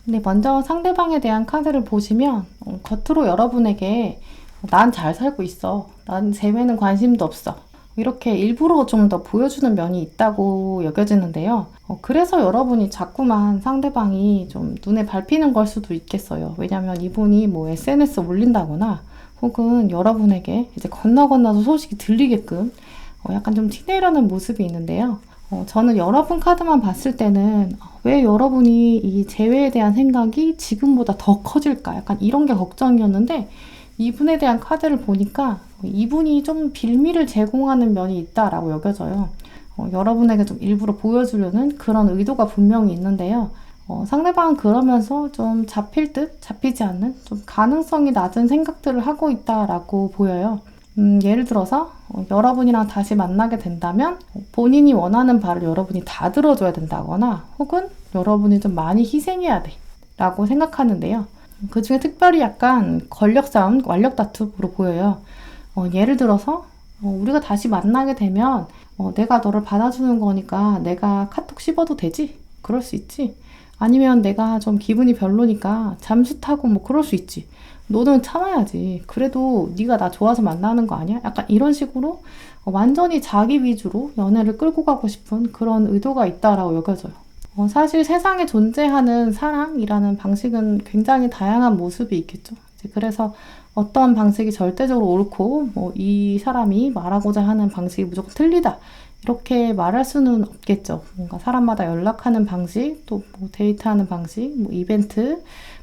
근데 먼저 상대방에 대한 카드를 보시면 겉으로 여러분에게 난 잘 살고 있어. 난 재회는 관심도 없어. 이렇게 일부러 좀 더 보여주는 면이 있다고 여겨지는데요. 그래서 여러분이 자꾸만 상대방이 좀 눈에 밟히는 걸 수도 있겠어요. 왜냐면 이분이 뭐 SNS 올린다거나 혹은 여러분에게 이제 건너서 소식이 들리게끔 약간 좀 티내려는 모습이 있는데요. 저는 여러분 카드만 봤을 때는 왜 여러분이 이 재회에 대한 생각이 지금보다 더 커질까? 약간 이런 게 걱정이었는데 이분에 대한 카드를 보니까 이분이 좀 빌미를 제공하는 면이 있다라고 여겨져요. 여러분에게 좀 일부러 보여주려는 그런 의도가 분명히 있는데요. 상대방은 그러면서 좀 잡힐 듯 잡히지 않는 좀 가능성이 낮은 생각들을 하고 있다라고 보여요. 예를 들어서 여러분이랑 다시 만나게 된다면 본인이 원하는 바를 여러분이 다 들어줘야 된다거나 혹은 여러분이 좀 많이 희생해야 돼 라고 생각하는데요. 그 중에 특별히 약간 권력 싸움, 완력 다툼으로 보여요. 예를 들어서 우리가 다시 만나게 되면 내가 너를 받아주는 거니까 내가 카톡 씹어도 되지? 그럴 수 있지. 아니면 내가 좀 기분이 별로니까 잠수 타고 뭐 그럴 수 있지. 너는 참아야지. 그래도 네가 나 좋아서 만나는 거 아니야? 약간 이런 식으로 완전히 자기 위주로 연애를 끌고 가고 싶은 그런 의도가 있다라고 여겨져요. 사실 세상에 존재하는 사랑이라는 방식은 굉장히 다양한 모습이 있겠죠. 그래서 어떤 방식이 절대적으로 옳고 이 사람이 말하고자 하는 방식이 무조건 틀리다. 이렇게 말할 수는 없겠죠. 뭔가 사람마다 연락하는 방식, 또 뭐 데이트하는 방식, 뭐 이벤트,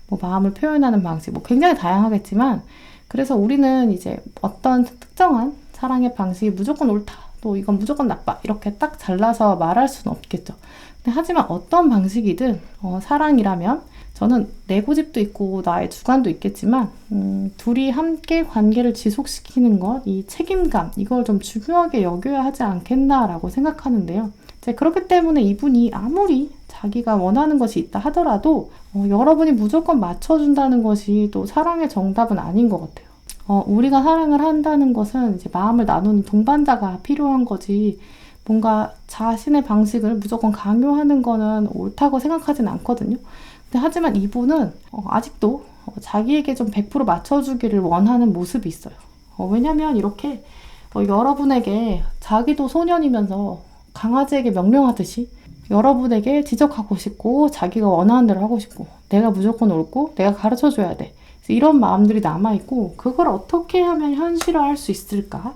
뭐 마음을 표현하는 방식, 뭐 굉장히 다양하겠지만, 그래서 우리는 이제 어떤 특정한 사랑의 방식이 무조건 옳다, 또 이건 무조건 나빠, 이렇게 딱 잘라서 말할 수는 없겠죠. 근데 하지만 어떤 방식이든 사랑이라면 저는 내 고집도 있고 나의 주관도 있겠지만 둘이 함께 관계를 지속시키는 것, 이 책임감, 이걸 좀 중요하게 여겨야 하지 않겠나라고 생각하는데요. 그렇기 때문에 이분이 아무리 자기가 원하는 것이 있다 하더라도 여러분이 무조건 맞춰준다는 것이 또 사랑의 정답은 아닌 것 같아요. 우리가 사랑을 한다는 것은 이제 마음을 나누는 동반자가 필요한 거지, 뭔가 자신의 방식을 무조건 강요하는 거는 옳다고 생각하진 않거든요. 근데 하지만 이분은 아직도 자기에게 좀 100% 맞춰주기를 원하는 모습이 있어요. 왜냐면 이렇게 여러분에게 자기도 소년이면서 강아지에게 명령하듯이 여러분에게 지적하고 싶고 자기가 원하는 대로 하고 싶고 내가 무조건 옳고 내가 가르쳐줘야 돼. 이런 마음들이 남아있고 그걸 어떻게 하면 현실화할 수 있을까?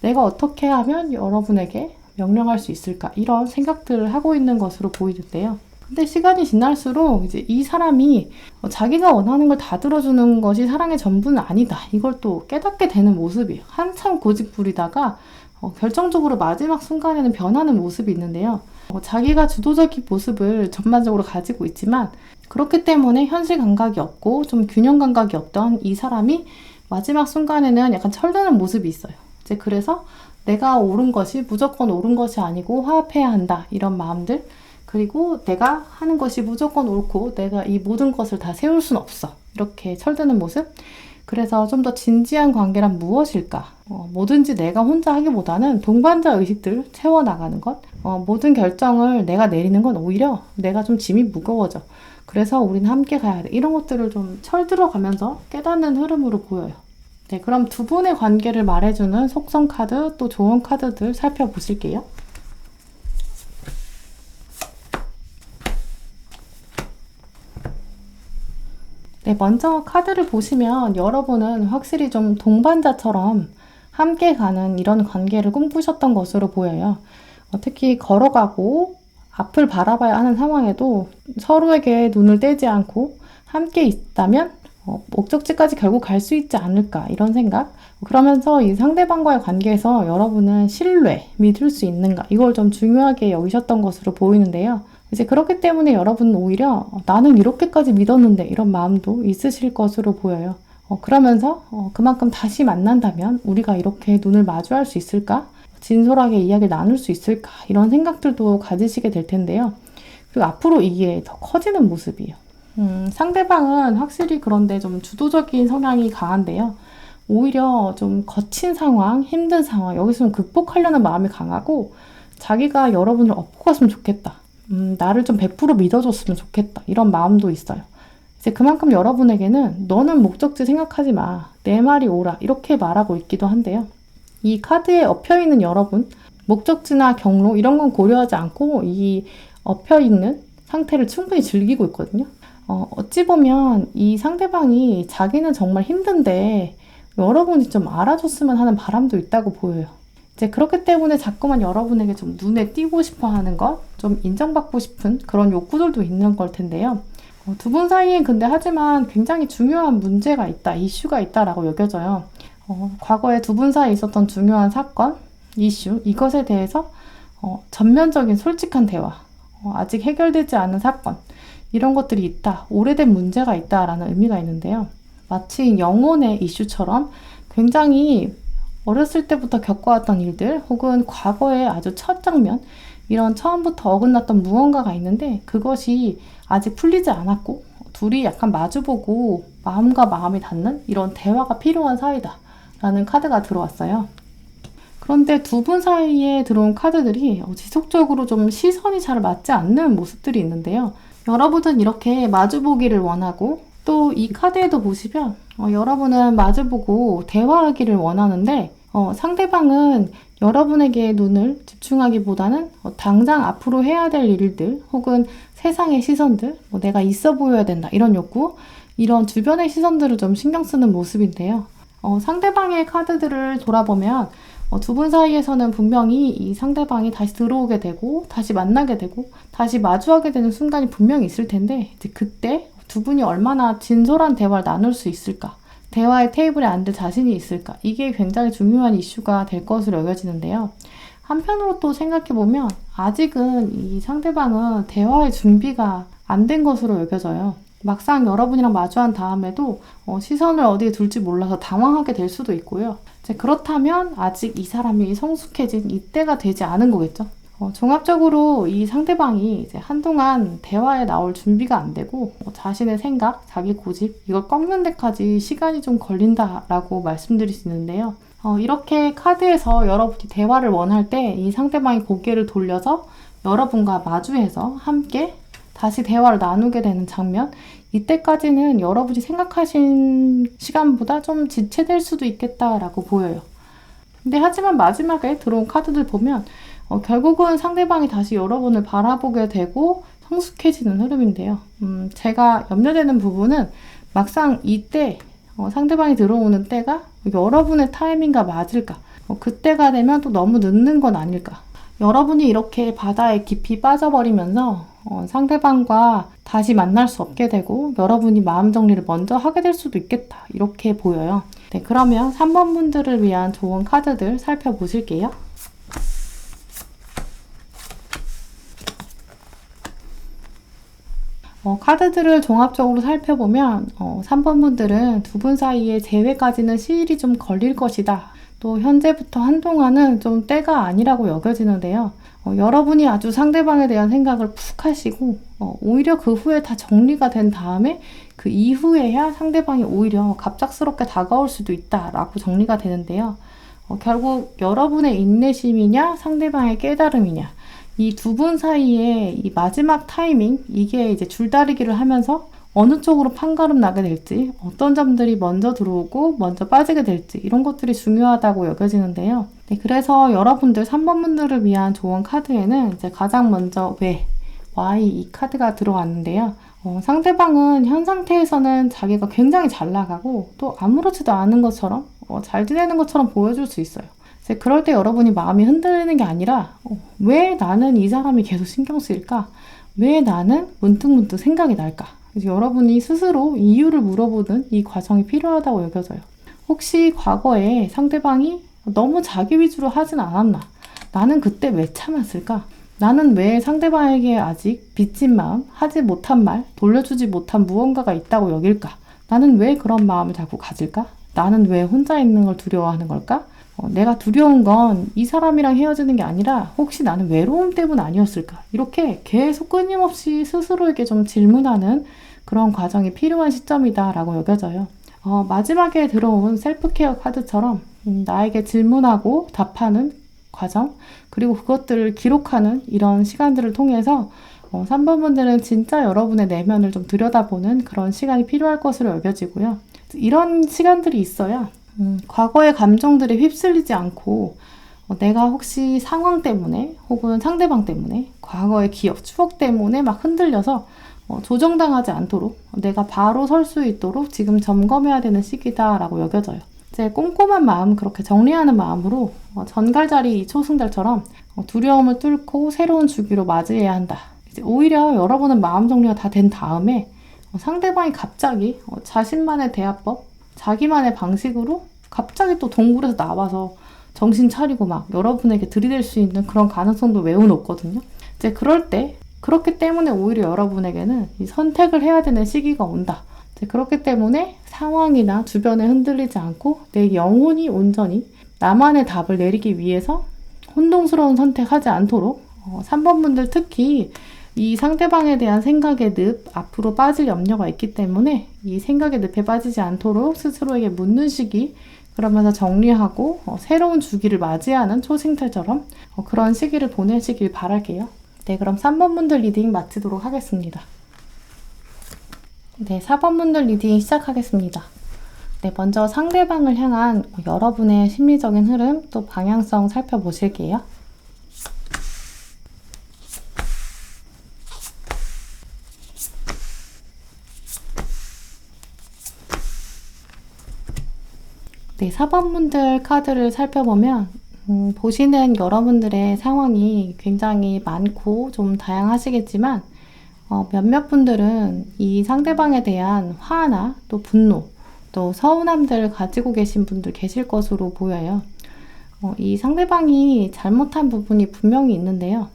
내가 어떻게 하면 여러분에게 명령할 수 있을까? 이런 생각들을 하고 있는 것으로 보이는데요. 근데 시간이 지날수록 이제 이 사람이 자기가 원하는 걸 다 들어주는 것이 사랑의 전부는 아니다. 이걸 또 깨닫게 되는 모습이에요. 한참 고집 부리다가 결정적으로 마지막 순간에는 변하는 모습이 있는데요. 자기가 주도적인 모습을 전반적으로 가지고 있지만 그렇기 때문에 현실 감각이 없고 좀 균형 감각이 없던 이 사람이 마지막 순간에는 약간 철드는 모습이 있어요. 이제 그래서 내가 옳은 것이 무조건 옳은 것이 아니고 화합해야 한다. 이런 마음들. 그리고 내가 하는 것이 무조건 옳고 내가 이 모든 것을 다 세울 수는 없어. 이렇게 철드는 모습. 그래서 좀 더 진지한 관계란 무엇일까? 뭐든지 내가 혼자 하기보다는 동반자 의식들 채워나가는 것. 모든 결정을 내가 내리는 건 오히려 내가 좀 짐이 무거워져. 그래서 우리는 함께 가야 돼. 이런 것들을 좀 철들어가면서 깨닫는 흐름으로 보여요. 네, 그럼 두 분의 관계를 말해주는 속성 카드 또 조언 카드들 살펴보실게요. 네, 먼저 카드를 보시면 여러분은 확실히 좀 동반자처럼 함께 가는 이런 관계를 꿈꾸셨던 것으로 보여요. 특히 걸어가고 앞을 바라봐야 하는 상황에도 서로에게 눈을 떼지 않고 함께 있다면 목적지까지 결국 갈 수 있지 않을까 이런 생각. 그러면서 이 상대방과의 관계에서 여러분은 신뢰, 믿을 수 있는가 이걸 좀 중요하게 여기셨던 것으로 보이는데요. 이제 그렇기 때문에 여러분은 오히려 나는 이렇게까지 믿었는데 이런 마음도 있으실 것으로 보여요. 그러면서 그만큼 다시 만난다면 우리가 이렇게 눈을 마주할 수 있을까? 진솔하게 이야기를 나눌 수 있을까? 이런 생각들도 가지시게 될 텐데요. 그리고 앞으로 이게 더 커지는 모습이에요. 상대방은 확실히 그런데 좀 주도적인 성향이 강한데요. 오히려 좀 거친 상황, 힘든 상황, 여기서 좀 극복하려는 마음이 강하고 자기가 여러분을 업고 갔으면 좋겠다. 나를 좀 100% 믿어줬으면 좋겠다. 이런 마음도 있어요. 이제 그만큼 여러분에게는 너는 목적지 생각하지 마. 내 말이 옳아. 이렇게 말하고 있기도 한데요. 이 카드에 엎여있는 여러분, 목적지나 경로 이런 건 고려하지 않고 이 엎여있는 상태를 충분히 즐기고 있거든요. 어찌 보면 이 상대방이 자기는 정말 힘든데 여러분이 좀 알아줬으면 하는 바람도 있다고 보여요. 이제 그렇기 때문에 자꾸만 여러분에게 좀 눈에 띄고 싶어 하는 것, 좀 인정받고 싶은 그런 욕구들도 있는 걸 텐데요. 두 분 사이에 근데 하지만 굉장히 중요한 문제가 있다, 이슈가 있다라고 여겨져요. 과거에 두 분 사이에 있었던 중요한 사건, 이슈, 이것에 대해서 전면적인 솔직한 대화, 아직 해결되지 않은 사건, 이런 것들이 있다, 오래된 문제가 있다라는 의미가 있는데요. 마치 영혼의 이슈처럼 굉장히 어렸을 때부터 겪어왔던 일들 혹은 과거의 아주 첫 장면 이런 처음부터 어긋났던 무언가가 있는데 그것이 아직 풀리지 않았고 둘이 약간 마주보고 마음과 마음이 닿는 이런 대화가 필요한 사이다 라는 카드가 들어왔어요. 그런데 두 분 사이에 들어온 카드들이 지속적으로 좀 시선이 잘 맞지 않는 모습들이 있는데요. 여러분은 이렇게 마주보기를 원하고 또 이 카드에도 보시면 여러분은 마주보고 대화하기를 원하는데 상대방은 여러분에게 눈을 집중하기보다는 당장 앞으로 해야 될 일들 혹은 세상의 시선들, 내가 있어 보여야 된다 이런 욕구, 이런 주변의 시선들을 좀 신경 쓰는 모습인데요. 상대방의 카드들을 돌아보면 두 분 사이에서는 분명히 이 상대방이 다시 들어오게 되고 다시 만나게 되고 다시 마주하게 되는 순간이 분명히 있을 텐데 이제 그때 두 분이 얼마나 진솔한 대화를 나눌 수 있을까? 대화의 테이블에 앉을 자신이 있을까? 이게 굉장히 중요한 이슈가 될 것으로 여겨지는데요. 한편으로 또 생각해보면 아직은 이 상대방은 대화의 준비가 안 된 것으로 여겨져요. 막상 여러분이랑 마주한 다음에도 시선을 어디에 둘지 몰라서 당황하게 될 수도 있고요. 이제 그렇다면 아직 이 사람이 성숙해진 이때가 되지 않은 거겠죠. 종합적으로 이 상대방이 이제 한동안 대화에 나올 준비가 안 되고 자신의 생각, 자기 고집 이걸 꺾는 데까지 시간이 좀 걸린다라고 말씀드릴 수 있는데요. 이렇게 카드에서 여러분이 대화를 원할 때 이 상대방이 고개를 돌려서 여러분과 마주해서 함께 다시 대화를 나누게 되는 장면, 이때까지는 여러분이 생각하신 시간보다 좀 지체될 수도 있겠다라고 보여요. 근데 하지만 마지막에 들어온 카드들 보면 결국은 상대방이 다시 여러분을 바라보게 되고 성숙해지는 흐름인데요. 제가 염려되는 부분은 막상 이때 상대방이 들어오는 때가 여러분의 타이밍과 맞을까? 그때가 되면 또 너무 늦는 건 아닐까? 여러분이 이렇게 바다에 깊이 빠져버리면서 상대방과 다시 만날 수 없게 되고 여러분이 마음 정리를 먼저 하게 될 수도 있겠다. 이렇게 보여요. 네, 그러면 3번 분들을 위한 좋은 카드들 살펴보실게요. 카드들을 종합적으로 살펴보면 3번 분들은 두 분 사이의 재회까지는 시일이 좀 걸릴 것이다. 또 현재부터 한동안은 좀 때가 아니라고 여겨지는데요. 여러분이 아주 상대방에 대한 생각을 푹 하시고 오히려 그 후에 다 정리가 된 다음에 그 이후에야 상대방이 오히려 갑작스럽게 다가올 수도 있다라고 정리가 되는데요. 결국 여러분의 인내심이냐 상대방의 깨달음이냐 이 두 분 사이에 이 마지막 타이밍 이게 이제 줄다리기를 하면서 어느 쪽으로 판가름 나게 될지 어떤 점들이 먼저 들어오고 먼저 빠지게 될지 이런 것들이 중요하다고 여겨지는데요. 네, 그래서 여러분들 3번 분들을 위한 좋은 카드에는 이제 가장 먼저 Y 이 카드가 들어왔는데요. 상대방은 현 상태에서는 자기가 굉장히 잘 나가고 또 아무렇지도 않은 것처럼 잘 지내는 것처럼 보여줄 수 있어요. 그럴 때 여러분이 마음이 흔들리는 게 아니라 왜 나는 이 사람이 계속 신경 쓰일까? 왜 나는 문득문득 생각이 날까? 그래서 여러분이 스스로 이유를 물어보는 이 과정이 필요하다고 여겨져요. 혹시 과거에 상대방이 너무 자기 위주로 하진 않았나? 나는 그때 왜 참았을까? 나는 왜 상대방에게 아직 빚진 마음, 하지 못한 말, 돌려주지 못한 무언가가 있다고 여길까? 나는 왜 그런 마음을 자꾸 가질까? 나는 왜 혼자 있는 걸 두려워하는 걸까? 내가 두려운 건 이 사람이랑 헤어지는 게 아니라 혹시 나는 외로움 때문 아니었을까? 이렇게 계속 끊임없이 스스로에게 좀 질문하는 그런 과정이 필요한 시점이다라고 여겨져요. 마지막에 들어온 셀프케어 카드처럼 나에게 질문하고 답하는 과정 그리고 그것들을 기록하는 이런 시간들을 통해서 3번 분들은 진짜 여러분의 내면을 좀 들여다보는 그런 시간이 필요할 것으로 여겨지고요. 이런 시간들이 있어야 과거의 감정들에 휩쓸리지 않고 내가 혹시 상황 때문에 혹은 상대방 때문에 과거의 기억, 추억 때문에 막 흔들려서 조정당하지 않도록 내가 바로 설 수 있도록 지금 점검해야 되는 시기다라고 여겨져요. 이제 꼼꼼한 마음, 그렇게 정리하는 마음으로 전갈자리 이 초승달처럼 두려움을 뚫고 새로운 주기로 맞이해야 한다. 이제 오히려 여러분은 마음 정리가 다 된 다음에 상대방이 갑자기 자신만의 대화법, 자기만의 방식으로 갑자기 또 동굴에서 나와서 정신 차리고 막 여러분에게 들이댈 수 있는 그런 가능성도 매우 높거든요. 이제 그럴 때 그렇기 때문에 오히려 여러분에게는 이 선택을 해야 되는 시기가 온다. 이제 그렇기 때문에 상황이나 주변에 흔들리지 않고 내 영혼이 온전히 나만의 답을 내리기 위해서 혼동스러운 선택하지 않도록 3번 분들 특히 이 상대방에 대한 생각의 늪, 앞으로 빠질 염려가 있기 때문에 이 생각의 늪에 빠지지 않도록 스스로에게 묻는 시기, 그러면서 정리하고 새로운 주기를 맞이하는 초승달처럼 그런 시기를 보내시길 바랄게요. 네, 그럼 3번 분들 리딩 마치도록 하겠습니다. 네, 4번 분들 리딩 시작하겠습니다. 네, 먼저 상대방을 향한 여러분의 심리적인 흐름, 또 방향성 살펴보실게요. 네, 4번 분들 카드를 살펴보면 보시는 여러분들의 상황이 굉장히 많고 좀 다양하시겠지만 몇몇 분들은 이 상대방에 대한 화나 또 분노, 또 서운함들을 가지고 계신 분들 계실 것으로 보여요. 이 상대방이 잘못한 부분이 분명히 있는데요.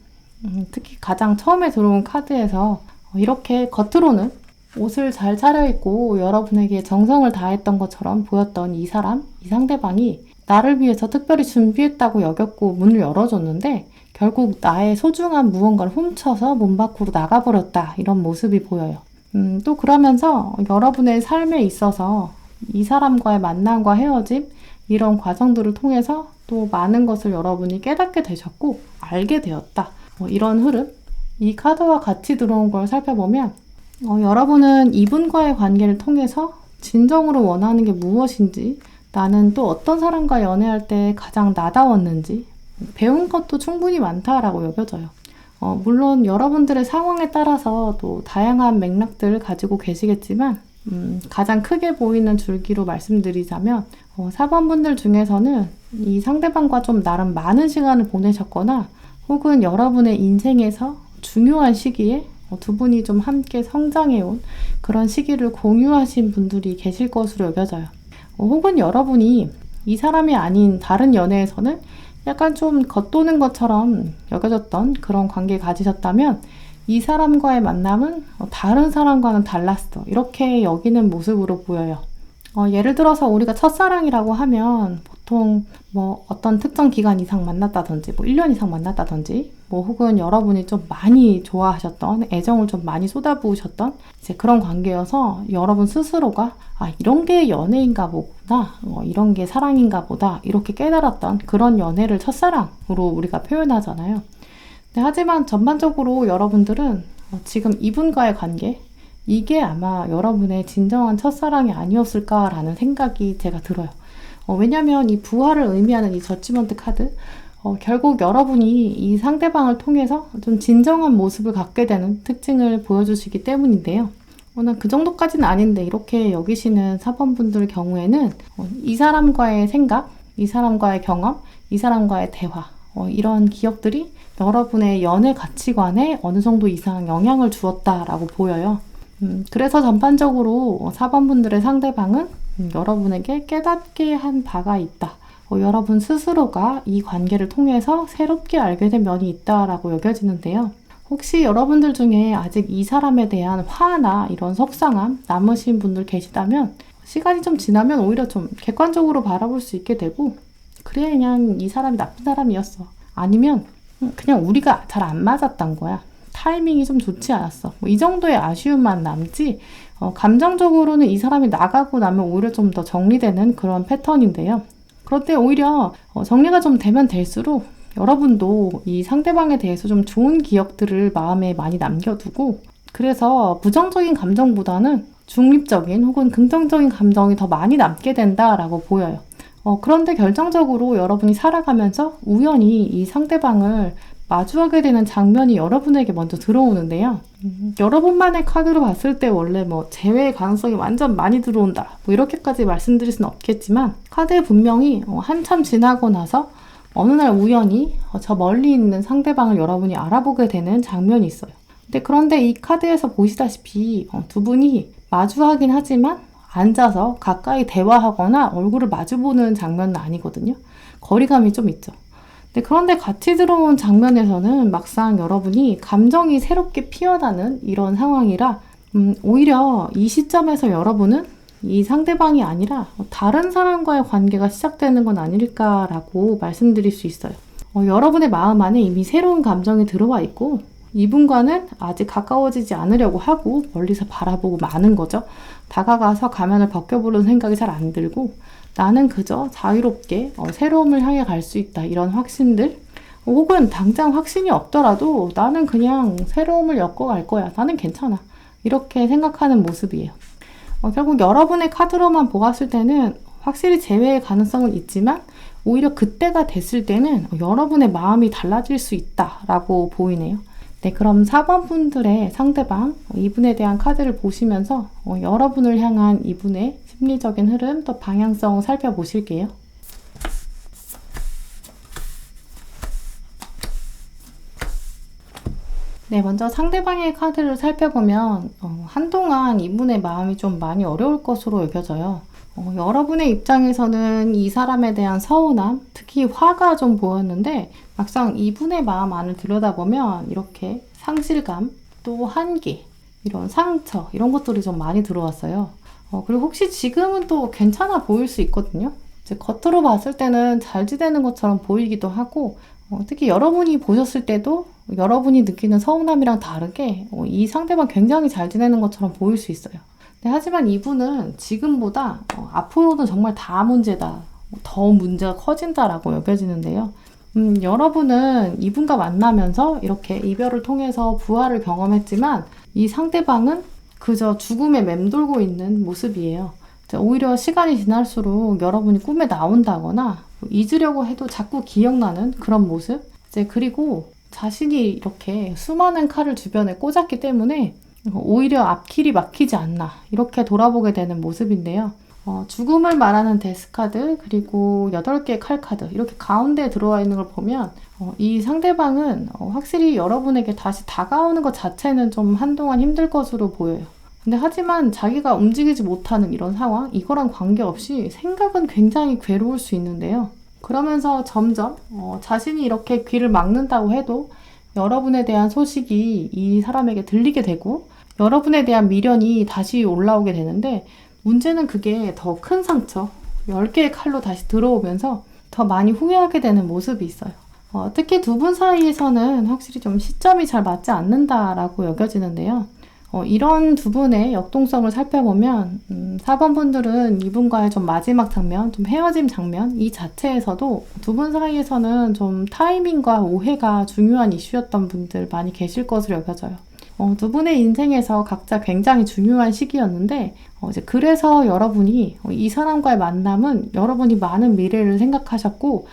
특히 가장 처음에 들어온 카드에서 이렇게 겉으로는 옷을 잘 차려입고 여러분에게 정성을 다했던 것처럼 보였던 이 사람, 이 상대방이 나를 위해서 특별히 준비했다고 여겼고 문을 열어줬는데 결국 나의 소중한 무언가를 훔쳐서 문 밖으로 나가버렸다. 이런 모습이 보여요. 또 그러면서 여러분의 삶에 있어서 이 사람과의 만남과 헤어짐 이런 과정들을 통해서 또 많은 것을 여러분이 깨닫게 되셨고 알게 되었다. 이런 흐름, 이 카드와 같이 들어온 걸 살펴보면 여러분은 이분과의 관계를 통해서 진정으로 원하는 게 무엇인지, 나는 또 어떤 사람과 연애할 때 가장 나다웠는지 배운 것도 충분히 많다라고 여겨져요. 물론 여러분들의 상황에 따라서 또 다양한 맥락들을 가지고 계시겠지만 가장 크게 보이는 줄기로 말씀드리자면 4번분들 중에서는 이 상대방과 좀 나름 많은 시간을 보내셨거나 혹은 여러분의 인생에서 중요한 시기에 두 분이 좀 함께 성장해온 그런 시기를 공유하신 분들이 계실 것으로 여겨져요. 혹은 여러분이 이 사람이 아닌 다른 연애에서는 약간 좀 겉도는 것처럼 여겨졌던 그런 관계 가지셨다면 이 사람과의 만남은 다른 사람과는 달랐어, 이렇게 여기는 모습으로 보여요. 예를 들어서 우리가 첫사랑이라고 하면 보통 뭐 어떤 특정 기간 이상 만났다든지 뭐 1년 이상 만났다든지 뭐 혹은 여러분이 좀 많이 좋아하셨던, 애정을 좀 많이 쏟아부으셨던 이제 그런 관계여서 여러분 스스로가 이런 게 연애인가 보구나, 이런 게 사랑인가 보다, 이렇게 깨달았던 그런 연애를 첫사랑으로 우리가 표현하잖아요. 하지만 전반적으로 여러분들은 지금 이분과의 관계, 이게 아마 여러분의 진정한 첫사랑이 아니었을까라는 생각이 제가 들어요. 왜냐면 이 부활을 의미하는 이 저지먼트 카드, 결국 여러분이 이 상대방을 통해서 좀 진정한 모습을 갖게 되는 특징을 보여주시기 때문인데요. 난 그 정도까지는 아닌데 이렇게 여기시는 4번분들 경우에는 이 사람과의 생각, 이 사람과의 경험, 이 사람과의 대화, 이런 기억들이 여러분의 연애 가치관에 어느 정도 이상 영향을 주었다라고 보여요. 그래서 전반적으로 4번분들의 상대방은 여러분에게 깨닫게 한 바가 있다. 여러분 스스로가 이 관계를 통해서 새롭게 알게 된 면이 있다라고 여겨지는데요. 혹시 여러분들 중에 아직 이 사람에 대한 화나 이런 속상함 남으신 분들 계시다면 시간이 좀 지나면 오히려 좀 객관적으로 바라볼 수 있게 되고, 그래, 그냥 이 사람이 나쁜 사람이었어. 아니면 그냥 우리가 잘 안 맞았던 거야. 타이밍이 좀 좋지 않았어. 이 정도의 아쉬움만 남지, 감정적으로는 이 사람이 나가고 나면 오히려 좀 더 정리되는 그런 패턴인데요. 그런데 오히려 정리가 좀 되면 될수록 여러분도 이 상대방에 대해서 좀 좋은 기억들을 마음에 많이 남겨두고, 그래서 부정적인 감정보다는 중립적인 혹은 긍정적인 감정이 더 많이 남게 된다라고 보여요. 그런데 결정적으로 여러분이 살아가면서 우연히 이 상대방을 마주하게 되는 장면이 여러분에게 먼저 들어오는데요. 여러분만의 카드로 봤을 때 원래 뭐 재회의 가능성이 완전 많이 들어온다, 뭐 이렇게까지 말씀드릴 수는 없겠지만 카드에 분명히 한참 지나고 나서 어느 날 우연히 저 멀리 있는 상대방을 여러분이 알아보게 되는 장면이 있어요. 그런데 이 카드에서 보시다시피 두 분이 마주하긴 하지만 앉아서 가까이 대화하거나 얼굴을 마주보는 장면은 아니거든요. 거리감이 좀 있죠. 그런데 같이 들어온 장면에서는 막상 여러분이 감정이 새롭게 피어나는 이런 상황이라 오히려 이 시점에서 여러분은 이 상대방이 아니라 다른 사람과의 관계가 시작되는 건 아닐까라고 말씀드릴 수 있어요. 여러분의 마음 안에 이미 새로운 감정이 들어와 있고 이분과는 아직 가까워지지 않으려고 하고 멀리서 바라보고 마는 거죠. 다가가서 가면을 벗겨보려는 생각이 잘 안 들고 나는 그저 자유롭게 새로움을 향해 갈 수 있다, 이런 확신들, 혹은 당장 확신이 없더라도 나는 그냥 새로움을 엮어갈 거야, 나는 괜찮아, 이렇게 생각하는 모습이에요. 결국 여러분의 카드로만 보았을 때는 확실히 재회의 가능성은 있지만 오히려 그때가 됐을 때는 여러분의 마음이 달라질 수 있다라고 보이네요. 그럼 4번 분들의 상대방, 이분에 대한 카드를 보시면서 여러분을 향한 이분의 심리적인 흐름, 또 방향성을 살펴보실게요. 먼저 상대방의 카드를 살펴보면 한동안 이분의 마음이 좀 많이 어려울 것으로 여겨져요. 여러분의 입장에서는 이 사람에 대한 서운함, 특히 화가 좀 보였는데 막상 이분의 마음 안을 들여다보면 이렇게 상실감, 또 한계, 이런 상처, 이런 것들이 좀 많이 들어왔어요. 그리고 혹시 지금은 또 괜찮아 보일 수 있거든요. 이제 겉으로 봤을 때는 잘 지내는 것처럼 보이기도 하고 특히 여러분이 보셨을 때도 여러분이 느끼는 서운함이랑 다르게 이 상대방 굉장히 잘 지내는 것처럼 보일 수 있어요. 하지만 이분은 지금보다 앞으로는 정말 다 문제다, 더 문제가 커진다라고 여겨지는데요. 여러분은 이분과 만나면서 이렇게 이별을 통해서 부활을 경험했지만 이 상대방은 그저 죽음에 맴돌고 있는 모습이에요. 오히려 시간이 지날수록 여러분이 꿈에 나온다거나 잊으려고 해도 자꾸 기억나는 그런 모습. 그리고 자신이 이렇게 수많은 칼을 주변에 꽂았기 때문에 오히려 앞길이 막히지 않나 이렇게 돌아보게 되는 모습인데요. 죽음을 말하는 데스카드 그리고 8개의 칼카드 이렇게 가운데 들어와 있는 걸 보면 이 상대방은 확실히 여러분에게 다시 다가오는 것 자체는 좀 한동안 힘들 것으로 보여요. 근데 하지만 자기가 움직이지 못하는 이런 상황, 이거랑 관계없이 생각은 굉장히 괴로울 수 있는데요. 그러면서 점점 자신이 이렇게 귀를 막는다고 해도 여러분에 대한 소식이 이 사람에게 들리게 되고 여러분에 대한 미련이 다시 올라오게 되는데 문제는 그게 더 큰 상처, 10개의 칼로 다시 들어오면서 더 많이 후회하게 되는 모습이 있어요. 특히 두 분 사이에서는 확실히 좀 시점이 잘 맞지 않는다라고 여겨지는데요. 이런 두 분의 역동성을 살펴보면 4번 분들은 이분과의 좀 마지막 장면, 좀 헤어짐 장면 이 자체에서도 두 분 사이에서는 좀 타이밍과 오해가 중요한 이슈였던 분들 많이 계실 것으로 여겨져요. 두 분의 인생에서 각자 굉장히 중요한 시기였는데 이제 그래서 여러분이 이 사람과의 만남은 여러분이 많은 미래를 생각하셨고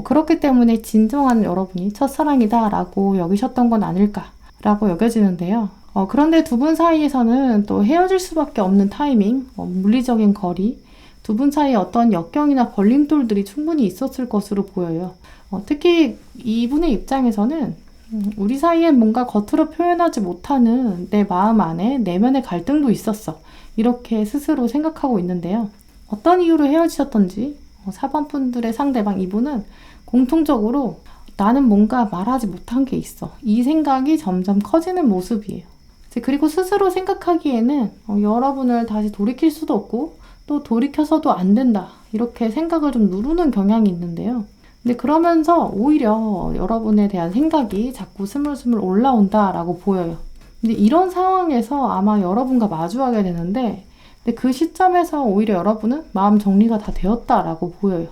그렇기 때문에 진정한 여러분이 첫사랑이다 라고 여기셨던 건 아닐까라고 여겨지는데요. 그런데 두 분 사이에서는 또 헤어질 수밖에 없는 타이밍, 물리적인 거리, 두 분 사이에 어떤 역경이나 걸림돌들이 충분히 있었을 것으로 보여요. 특히 이분의 입장에서는 우리 사이엔 뭔가 겉으로 표현하지 못하는 내 마음 안에 내면의 갈등도 있었어. 이렇게 스스로 생각하고 있는데요. 어떤 이유로 헤어지셨던지 4번 분들의 상대방 이분은 공통적으로 나는 뭔가 말하지 못한 게 있어. 이 생각이 점점 커지는 모습이에요. 그리고 스스로 생각하기에는 여러분을 다시 돌이킬 수도 없고 또 돌이켜서도 안 된다. 이렇게 생각을 좀 누르는 경향이 있는데요. 근데 그러면서 오히려 여러분에 대한 생각이 자꾸 스물스물 올라온다라고 보여요. 근데 이런 상황에서 아마 여러분과 마주하게 되는데 근데 그 시점에서 오히려 여러분은 마음 정리가 다 되었다라고 보여요.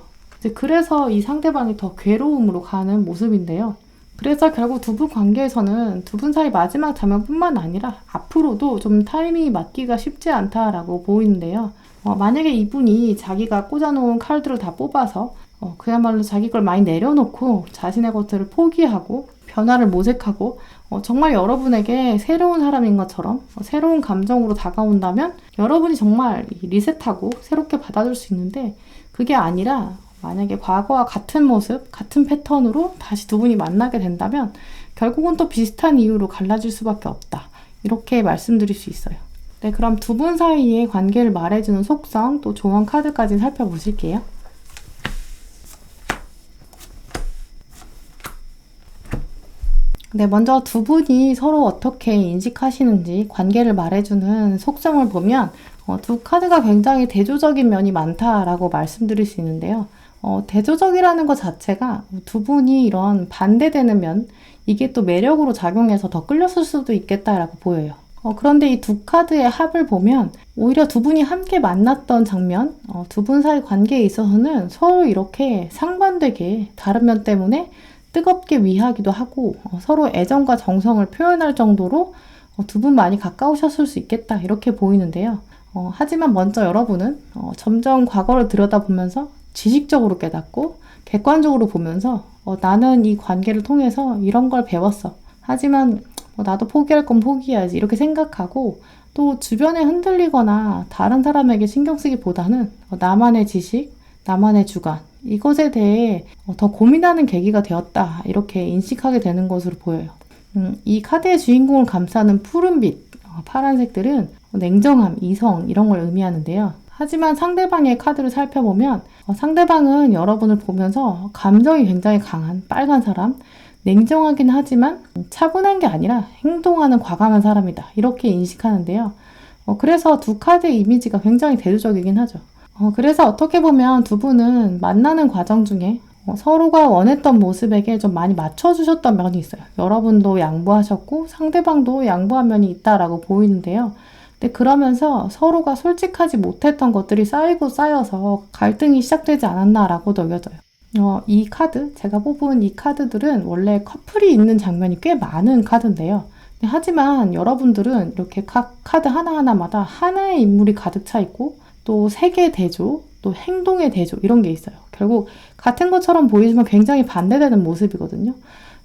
그래서 이 상대방이 더 괴로움으로 가는 모습인데요. 그래서 결국 두 분 관계에서는 두 분 사이 마지막 장면뿐만 아니라 앞으로도 좀 타이밍이 맞기가 쉽지 않다라고 보이는데요. 만약에 이분이 자기가 꽂아놓은 칼들을 다 뽑아서 그야말로 자기 걸 많이 내려놓고 자신의 것들을 포기하고 변화를 모색하고 정말 여러분에게 새로운 사람인 것처럼 새로운 감정으로 다가온다면 여러분이 정말 리셋하고 새롭게 받아줄 수 있는데 그게 아니라 만약에 과거와 같은 모습, 같은 패턴으로 다시 두 분이 만나게 된다면 결국은 또 비슷한 이유로 갈라질 수밖에 없다. 이렇게 말씀드릴 수 있어요. 네, 그럼 두 분 사이의 관계를 말해주는 속성, 또 조언 카드까지 살펴보실게요. 네, 먼저 두 분이 서로 어떻게 인식하시는지 관계를 말해주는 속성을 보면 두 카드가 굉장히 대조적인 면이 많다라고 말씀드릴 수 있는데요. 대조적이라는 것 자체가 두 분이 이런 반대되는 면, 이게 또 매력으로 작용해서 더 끌렸을 수도 있겠다라고 보여요. 그런데 이 두 카드의 합을 보면 오히려 두 분이 함께 만났던 장면, 두 분 사이 관계에 있어서는 서로 이렇게 상반되게 다른 면 때문에 뜨겁게 위하기도 하고 서로 애정과 정성을 표현할 정도로 두 분 많이 가까우셨을 수 있겠다 이렇게 보이는데요. 하지만 먼저 여러분은 점점 과거를 들여다보면서 지식적으로 깨닫고 객관적으로 보면서 나는 이 관계를 통해서 이런 걸 배웠어. 하지만 나도 포기할 건 포기해야지 이렇게 생각하고 또 주변에 흔들리거나 다른 사람에게 신경 쓰기보다는 나만의 지식, 나만의 주관 이것에 대해 더 고민하는 계기가 되었다 이렇게 인식하게 되는 것으로 보여요. 이 카드의 주인공을 감싸는 푸른빛, 파란색들은 냉정함, 이성 이런 걸 의미하는데요. 하지만 상대방의 카드를 살펴보면 상대방은 여러분을 보면서 감정이 굉장히 강한 빨간 사람, 냉정하긴 하지만 차분한 게 아니라 행동하는 과감한 사람이다 이렇게 인식하는데요. 그래서 두 카드의 이미지가 굉장히 대조적이긴 하죠. 그래서 어떻게 보면 두 분은 만나는 과정 중에 서로가 원했던 모습에게 좀 많이 맞춰주셨던 면이 있어요. 여러분도 양보하셨고 상대방도 양보한 면이 있다라고 보이는데요. 근데 그러면서 서로가 솔직하지 못했던 것들이 쌓이고 쌓여서 갈등이 시작되지 않았나라고도 여겨져요. 이 카드, 제가 뽑은 이 카드들은 원래 커플이 있는 장면이 꽤 많은 카드인데요. 하지만 여러분들은 이렇게 각 카드 하나하나마다 하나의 인물이 가득 차 있고 또 색의 대조, 또 행동의 대조 이런 게 있어요. 결국 같은 것처럼 보이지만 굉장히 반대되는 모습이거든요.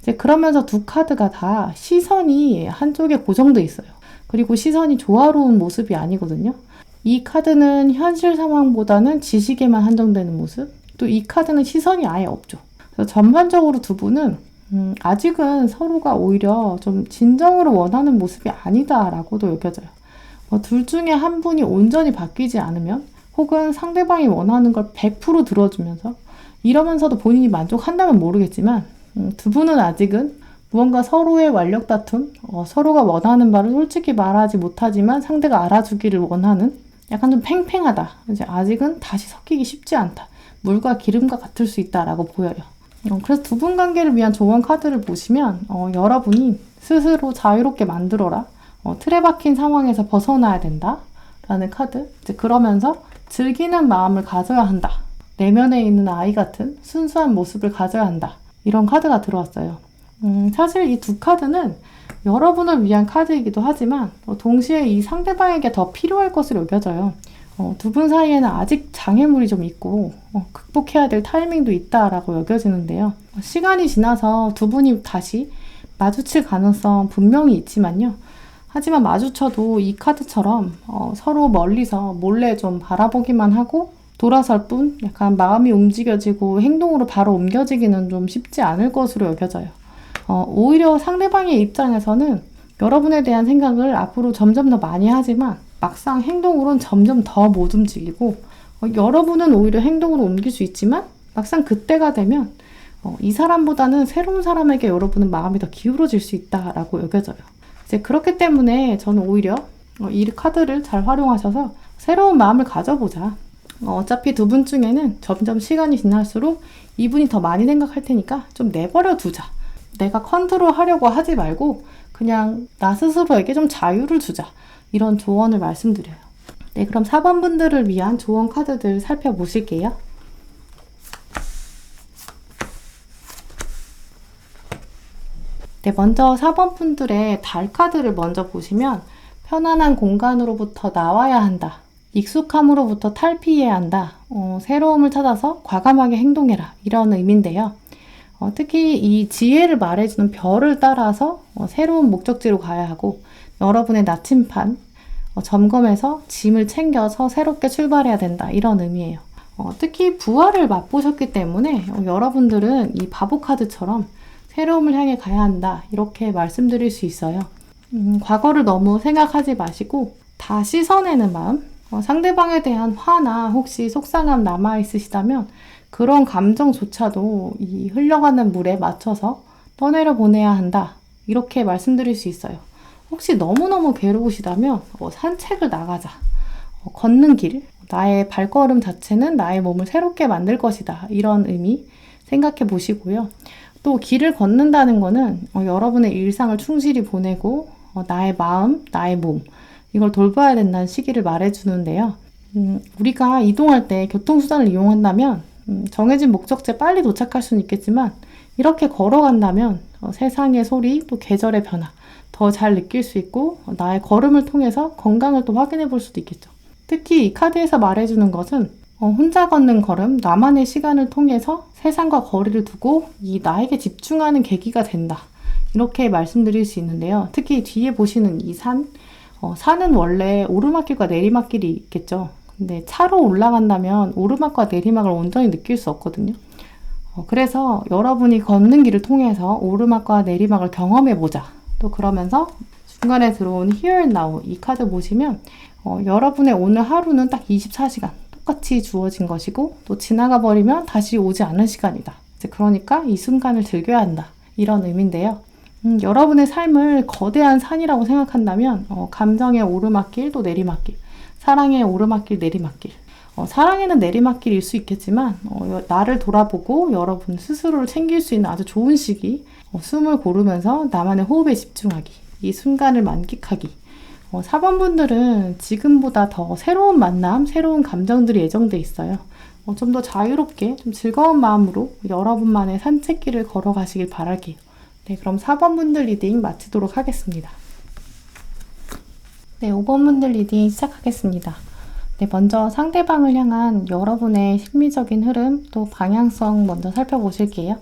이제 그러면서 두 카드가 다 시선이 한쪽에 고정돼 있어요. 그리고 시선이 조화로운 모습이 아니거든요. 이 카드는 현실 상황보다는 지식에만 한정되는 모습, 또 이 카드는 시선이 아예 없죠. 그래서 전반적으로 두 분은 아직은 서로가 오히려 좀 진정으로 원하는 모습이 아니다라고도 여겨져요. 둘 중에 한 분이 온전히 바뀌지 않으면 혹은 상대방이 원하는 걸 100% 들어주면서 이러면서도 본인이 만족한다면 모르겠지만 두 분은 아직은 무언가 서로의 완력 다툼, 서로가 원하는 바를 솔직히 말하지 못하지만 상대가 알아주기를 원하는 약간 좀 팽팽하다. 이제 아직은 다시 섞이기 쉽지 않다. 물과 기름과 같을 수 있다라고 보여요. 그래서 두 분 관계를 위한 조언 카드를 보시면 여러분이 스스로 자유롭게 만들어라. 틀에 박힌 상황에서 벗어나야 된다. 라는 카드. 이제 그러면서 즐기는 마음을 가져야 한다. 내면에 있는 아이 같은 순수한 모습을 가져야 한다. 이런 카드가 들어왔어요. 사실 이 두 카드는 여러분을 위한 카드이기도 하지만 동시에 이 상대방에게 더 필요할 것으로 여겨져요. 두 분 사이에는 아직 장애물이 좀 있고 극복해야 될 타이밍도 있다라고 여겨지는데요. 시간이 지나서 두 분이 다시 마주칠 가능성 분명히 있지만요. 하지만 마주쳐도 이 카드처럼 서로 멀리서 몰래 좀 바라보기만 하고 돌아설 뿐 약간 마음이 움직여지고 행동으로 바로 옮겨지기는 좀 쉽지 않을 것으로 여겨져요. 오히려 상대방의 입장에서는 여러분에 대한 생각을 앞으로 점점 더 많이 하지만 막상 행동으로는 점점 더 못 움직이고 여러분은 오히려 행동으로 옮길 수 있지만 막상 그때가 되면 이 사람보다는 새로운 사람에게 여러분은 마음이 더 기울어질 수 있다라고 여겨져요. 이제 그렇기 때문에 저는 오히려 이 카드를 잘 활용하셔서 새로운 마음을 가져보자. 어차피 두 분 중에는 점점 시간이 지날수록 이분이 더 많이 생각할 테니까 좀 내버려 두자. 내가 컨트롤 하려고 하지 말고 그냥 나 스스로에게 좀 자유를 주자. 이런 조언을 말씀드려요. 네, 그럼 4번 분들을 위한 조언 카드들 살펴보실게요. 네, 먼저 4번 분들의 달 카드를 먼저 보시면 편안한 공간으로부터 나와야 한다. 익숙함으로부터 탈피해야 한다. 새로움을 찾아서 과감하게 행동해라. 이런 의미인데요. 특히 이 지혜를 말해주는 별을 따라서 새로운 목적지로 가야 하고 여러분의 나침판 점검해서 짐을 챙겨서 새롭게 출발해야 된다. 이런 의미예요. 특히 부활을 맛보셨기 때문에 여러분들은 이 바보 카드처럼 새로움을 향해 가야 한다. 이렇게 말씀드릴 수 있어요. 과거를 너무 생각하지 마시고 다 씻어내는 마음, 상대방에 대한 화나 혹시 속상함 남아있으시다면 그런 감정조차도 이 흘러가는 물에 맞춰서 떠내려 보내야 한다. 이렇게 말씀드릴 수 있어요. 혹시 너무너무 괴로우시다면 산책을 나가자. 걷는 길, 나의 발걸음 자체는 나의 몸을 새롭게 만들 것이다. 이런 의미 생각해 보시고요. 또 길을 걷는다는 거는 여러분의 일상을 충실히 보내고 나의 마음, 나의 몸 이걸 돌봐야 된다는 시기를 말해주는데요. 우리가 이동할 때 교통수단을 이용한다면 정해진 목적지에 빨리 도착할 수는 있겠지만 이렇게 걸어간다면 세상의 소리, 또 계절의 변화 더 잘 느낄 수 있고 나의 걸음을 통해서 건강을 또 확인해 볼 수도 있겠죠. 특히 이 카드에서 말해주는 것은 혼자 걷는 걸음, 나만의 시간을 통해서 세상과 거리를 두고 이 나에게 집중하는 계기가 된다. 이렇게 말씀드릴 수 있는데요. 특히 뒤에 보시는 이 산은 원래 오르막길과 내리막길이 있겠죠. 근데 차로 올라간다면 오르막과 내리막을 온전히 느낄 수 없거든요. 그래서 여러분이 걷는 길을 통해서 오르막과 내리막을 경험해보자. 또 그러면서 중간에 들어온 Here and Now 이 카드 보시면 여러분의 오늘 하루는 딱 24시간 똑같이 주어진 것이고 또 지나가 버리면 다시 오지 않을 시간이다. 이제 그러니까 이 순간을 즐겨야 한다. 이런 의미인데요. 여러분의 삶을 거대한 산이라고 생각한다면 감정의 오르막길 또 내리막길, 사랑의 오르막길 내리막길, 사랑에는 내리막길일 수 있겠지만 나를 돌아보고 여러분 스스로를 챙길 수 있는 아주 좋은 시기, 숨을 고르면서 나만의 호흡에 집중하기, 이 순간을 만끽하기. 4번 분들은 지금보다 더 새로운 만남, 새로운 감정들이 예정돼 있어요. 좀 더 자유롭게, 좀 즐거운 마음으로 여러분만의 산책길을 걸어가시길 바랄게요. 네, 그럼 4번 분들 리딩 마치도록 하겠습니다. 네, 5번 분들 리딩 시작하겠습니다. 네, 먼저 상대방을 향한 여러분의 심리적인 흐름, 또 방향성 먼저 살펴보실게요.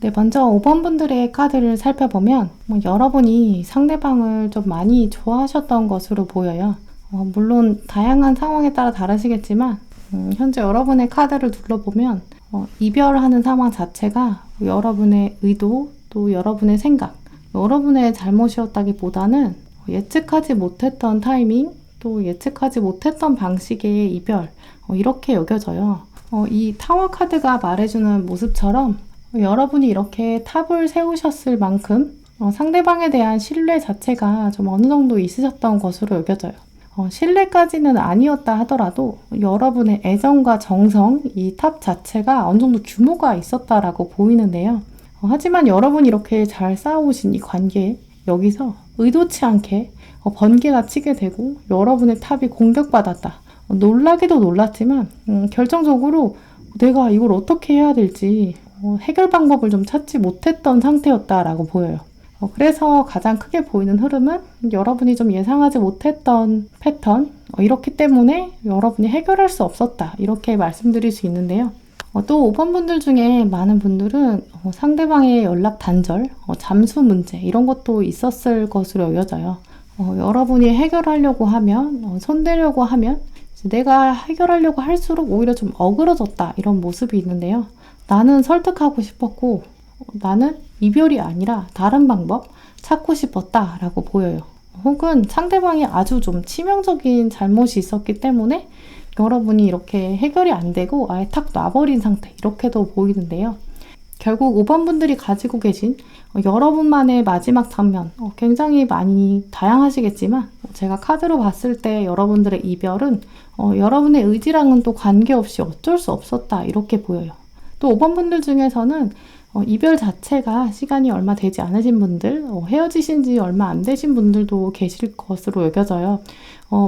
네, 먼저 5번 분들의 카드를 살펴보면 여러분이 상대방을 좀 많이 좋아하셨던 것으로 보여요. 물론 다양한 상황에 따라 다르시겠지만 현재 여러분의 카드를 둘러보면 이별하는 상황 자체가 여러분의 의도, 또 여러분의 생각, 여러분의 잘못이었다기보다는 예측하지 못했던 타이밍, 또 예측하지 못했던 방식의 이별, 이렇게 여겨져요. 이 타워 카드가 말해주는 모습처럼 여러분이 이렇게 탑을 세우셨을 만큼 상대방에 대한 신뢰 자체가 좀 어느 정도 있으셨던 것으로 여겨져요. 신뢰까지는 아니었다 하더라도 여러분의 애정과 정성, 이 탑 자체가 어느 정도 규모가 있었다라고 보이는데요. 하지만 여러분이 이렇게 잘 쌓아오신 이 관계, 여기서 의도치 않게 번개가 치게 되고 여러분의 탑이 공격받았다. 놀라기도 놀랐지만 결정적으로 내가 이걸 어떻게 해야 될지 해결 방법을 좀 찾지 못했던 상태였다라고 보여요. 그래서 가장 크게 보이는 흐름은 여러분이 좀 예상하지 못했던 패턴, 이렇기 때문에 여러분이 해결할 수 없었다, 이렇게 말씀드릴 수 있는데요. 또 5번 분들 중에 많은 분들은 상대방의 연락 단절, 잠수 문제 이런 것도 있었을 것으로 여겨져요. 여러분이 해결하려고 하면, 손대려고 하면 내가 해결하려고 할수록 오히려 좀 어그러졌다, 이런 모습이 있는데요. 나는 설득하고 싶었고 나는 이별이 아니라 다른 방법 찾고 싶었다 라고 보여요. 혹은 상대방이 아주 좀 치명적인 잘못이 있었기 때문에 여러분이 이렇게 해결이 안 되고 아예 탁 놔버린 상태, 이렇게도 보이는데요. 결국 5번 분들이 가지고 계신 여러분만의 마지막 장면, 굉장히 많이 다양하시겠지만 제가 카드로 봤을 때 여러분들의 이별은 여러분의 의지랑은 또 관계없이 어쩔 수 없었다, 이렇게 보여요. 또 5번 분들 중에서는 이별 자체가 시간이 얼마 되지 않으신 분들, 헤어지신 지 얼마 안 되신 분들도 계실 것으로 여겨져요.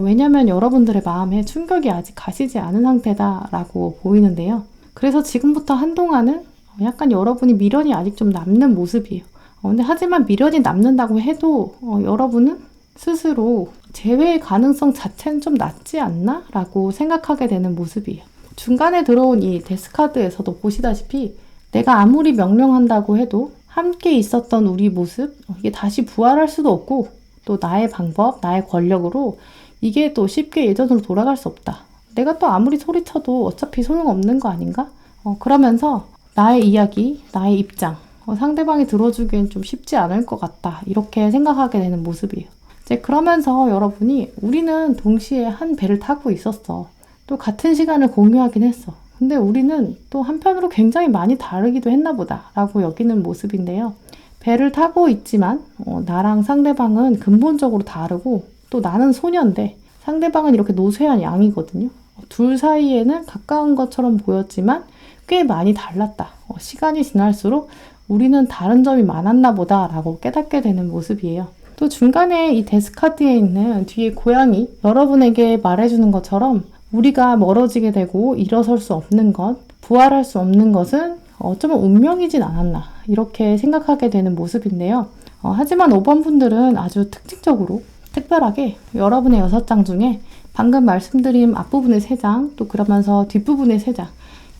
왜냐하면 여러분들의 마음에 충격이 아직 가시지 않은 상태다라고 보이는데요. 그래서 지금부터 한동안은 약간 여러분이 미련이 아직 좀 남는 모습이에요. 근데 하지만 미련이 남는다고 해도 여러분은 스스로 재회의 가능성 자체는 좀 낮지 않나? 라고 생각하게 되는 모습이에요. 중간에 들어온 이 데스카드에서도 보시다시피 내가 아무리 명령한다고 해도 함께 있었던 우리 모습, 이게 다시 부활할 수도 없고 또 나의 방법, 나의 권력으로 이게 또 쉽게 예전으로 돌아갈 수 없다. 내가 또 아무리 소리쳐도 어차피 소용없는 거 아닌가? 그러면서 나의 이야기, 나의 입장, 상대방이 들어주기엔 좀 쉽지 않을 것 같다, 이렇게 생각하게 되는 모습이에요. 이제 그러면서 여러분이 우리는 동시에 한 배를 타고 있었어. 또 같은 시간을 공유하긴 했어. 근데 우리는 또 한편으로 굉장히 많이 다르기도 했나 보다 라고 여기는 모습인데요. 배를 타고 있지만 나랑 상대방은 근본적으로 다르고 또 나는 소녀인데 상대방은 이렇게 노쇠한 양이거든요. 둘 사이에는 가까운 것처럼 보였지만 꽤 많이 달랐다. 시간이 지날수록 우리는 다른 점이 많았나 보다 라고 깨닫게 되는 모습이에요. 또 중간에 이 데스카드에 있는 뒤에 고양이, 여러분에게 말해주는 것처럼 우리가 멀어지게 되고 일어설 수 없는 것, 부활할 수 없는 것은 어쩌면 운명이진 않았나, 이렇게 생각하게 되는 모습인데요. 하지만 5번 분들은 아주 특징적으로 특별하게 여러분의 6장 중에 방금 말씀드린 앞부분의 3장, 또 그러면서 뒷부분의 3장,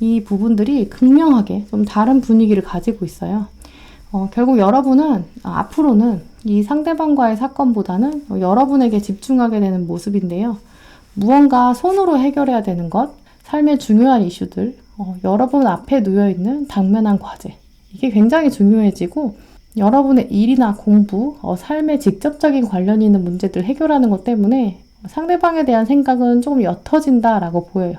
이 부분들이 극명하게 좀 다른 분위기를 가지고 있어요. 결국 여러분은 앞으로는 이 상대방과의 사건보다는 여러분에게 집중하게 되는 모습인데요. 무언가 손으로 해결해야 되는 것, 삶의 중요한 이슈들, 여러분 앞에 놓여있는 당면한 과제, 이게 굉장히 중요해지고 여러분의 일이나 공부, 삶에 직접적인 관련이 있는 문제들 해결하는 것 때문에 상대방에 대한 생각은 조금 옅어진다라고 보여요.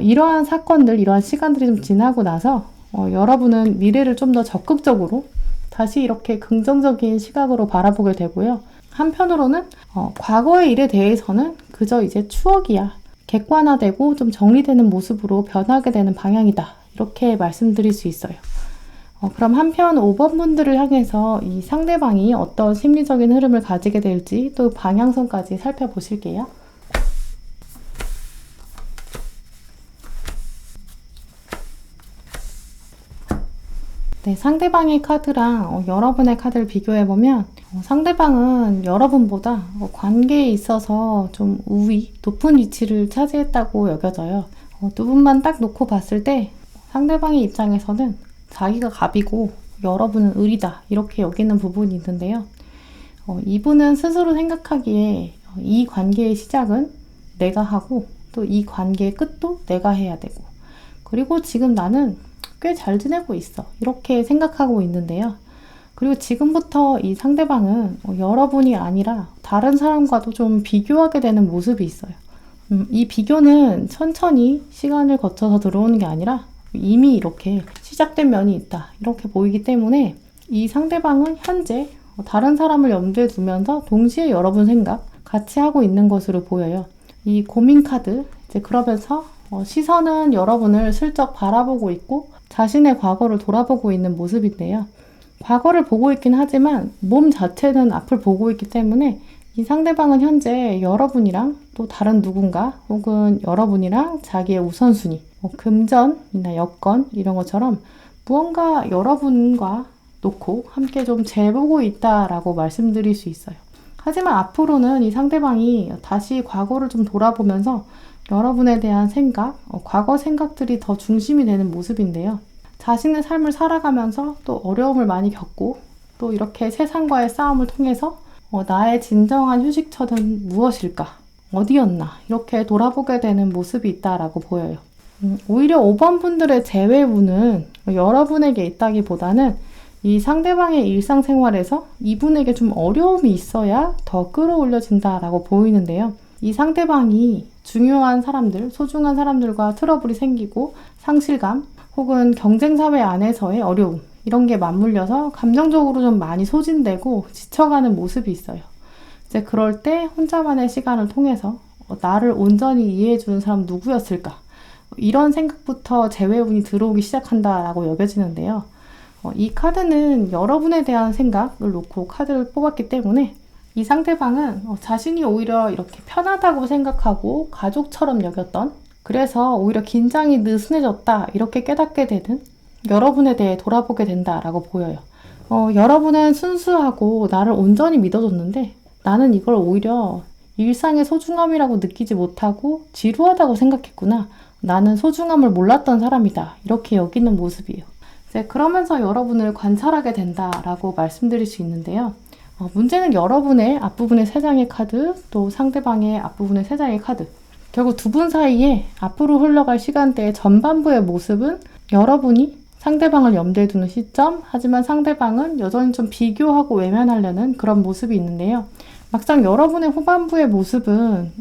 이러한 사건들, 이러한 시간들이 좀 지나고 나서 여러분은 미래를 좀 더 적극적으로 다시 이렇게 긍정적인 시각으로 바라보게 되고요. 한편으로는 과거의 일에 대해서는 그저 이제 추억이야, 객관화되고 좀 정리되는 모습으로 변하게 되는 방향이다, 이렇게 말씀드릴 수 있어요. 그럼 한편 5번 분들을 향해서 이 상대방이 어떤 심리적인 흐름을 가지게 될지 또 방향성까지 살펴보실게요. 네, 상대방의 카드랑 여러분의 카드를 비교해보면 상대방은 여러분보다 관계에 있어서 좀 우위, 높은 위치를 차지했다고 여겨져요. 두 분만 딱 놓고 봤을 때 상대방의 입장에서는 자기가 갑이고 여러분은 을이다 이렇게 여기는 부분이 있는데요. 이분은 스스로 생각하기에 이 관계의 시작은 내가 하고 또 이 관계의 끝도 내가 해야 되고 그리고 지금 나는 꽤 잘 지내고 있어 이렇게 생각하고 있는데요. 그리고 지금부터 이 상대방은 여러분이 아니라 다른 사람과도 좀 비교하게 되는 모습이 있어요. 이 비교는 천천히 시간을 거쳐서 들어오는 게 아니라 이미 이렇게 시작된 면이 있다 이렇게 보이기 때문에 이 상대방은 현재 다른 사람을 염두에 두면서 동시에 여러분 생각 같이 하고 있는 것으로 보여요. 이 고민 카드 이제 그러면서 시선은 여러분을 슬쩍 바라보고 있고 자신의 과거를 돌아보고 있는 모습인데요. 과거를 보고 있긴 하지만 몸 자체는 앞을 보고 있기 때문에 이 상대방은 현재 여러분이랑 또 다른 누군가 혹은 여러분이랑 자기의 우선순위 금전이나 여건 이런 것처럼 무언가 여러분과 놓고 함께 좀 재보고 있다라고 말씀드릴 수 있어요. 하지만 앞으로는 이 상대방이 다시 과거를 좀 돌아보면서 여러분에 대한 생각, 과거 생각들이 더 중심이 되는 모습인데요. 자신의 삶을 살아가면서 또 어려움을 많이 겪고 또 이렇게 세상과의 싸움을 통해서 나의 진정한 휴식처는 무엇일까? 어디였나? 이렇게 돌아보게 되는 모습이 있다라고 보여요. 오히려 5번 분들의 재회운은 여러분에게 있다기보다는 이 상대방의 일상생활에서 이분에게 좀 어려움이 있어야 더 끌어올려진다라고 보이는데요. 이 상대방이 중요한 사람들, 소중한 사람들과 트러블이 생기고 상실감 혹은 경쟁사회 안에서의 어려움 이런 게 맞물려서 감정적으로 좀 많이 소진되고 지쳐가는 모습이 있어요. 이제 그럴 때 혼자만의 시간을 통해서 나를 온전히 이해해주는 사람 누구였을까? 이런 생각부터 재회운이 들어오기 시작한다라고 여겨지는데요. 이 카드는 여러분에 대한 생각을 놓고 카드를 뽑았기 때문에 이 상대방은 자신이 오히려 이렇게 편하다고 생각하고 가족처럼 여겼던 그래서 오히려 긴장이 느슨해졌다 이렇게 깨닫게 되는 여러분에 대해 돌아보게 된다라고 보여요. 여러분은 순수하고 나를 온전히 믿어줬는데 나는 이걸 오히려 일상의 소중함이라고 느끼지 못하고 지루하다고 생각했구나. 나는 소중함을 몰랐던 사람이다. 이렇게 여기는 모습이에요. 이제 그러면서 여러분을 관찰하게 된다라고 말씀드릴 수 있는데요. 문제는 여러분의 앞부분의 3장의 카드, 또 상대방의 앞부분의 3장의 카드. 결국 두 분 사이에 앞으로 흘러갈 시간대의 전반부의 모습은 여러분이 상대방을 염두에 두는 시점, 하지만 상대방은 여전히 좀 비교하고 외면하려는 그런 모습이 있는데요. 막상 여러분의 후반부의 모습은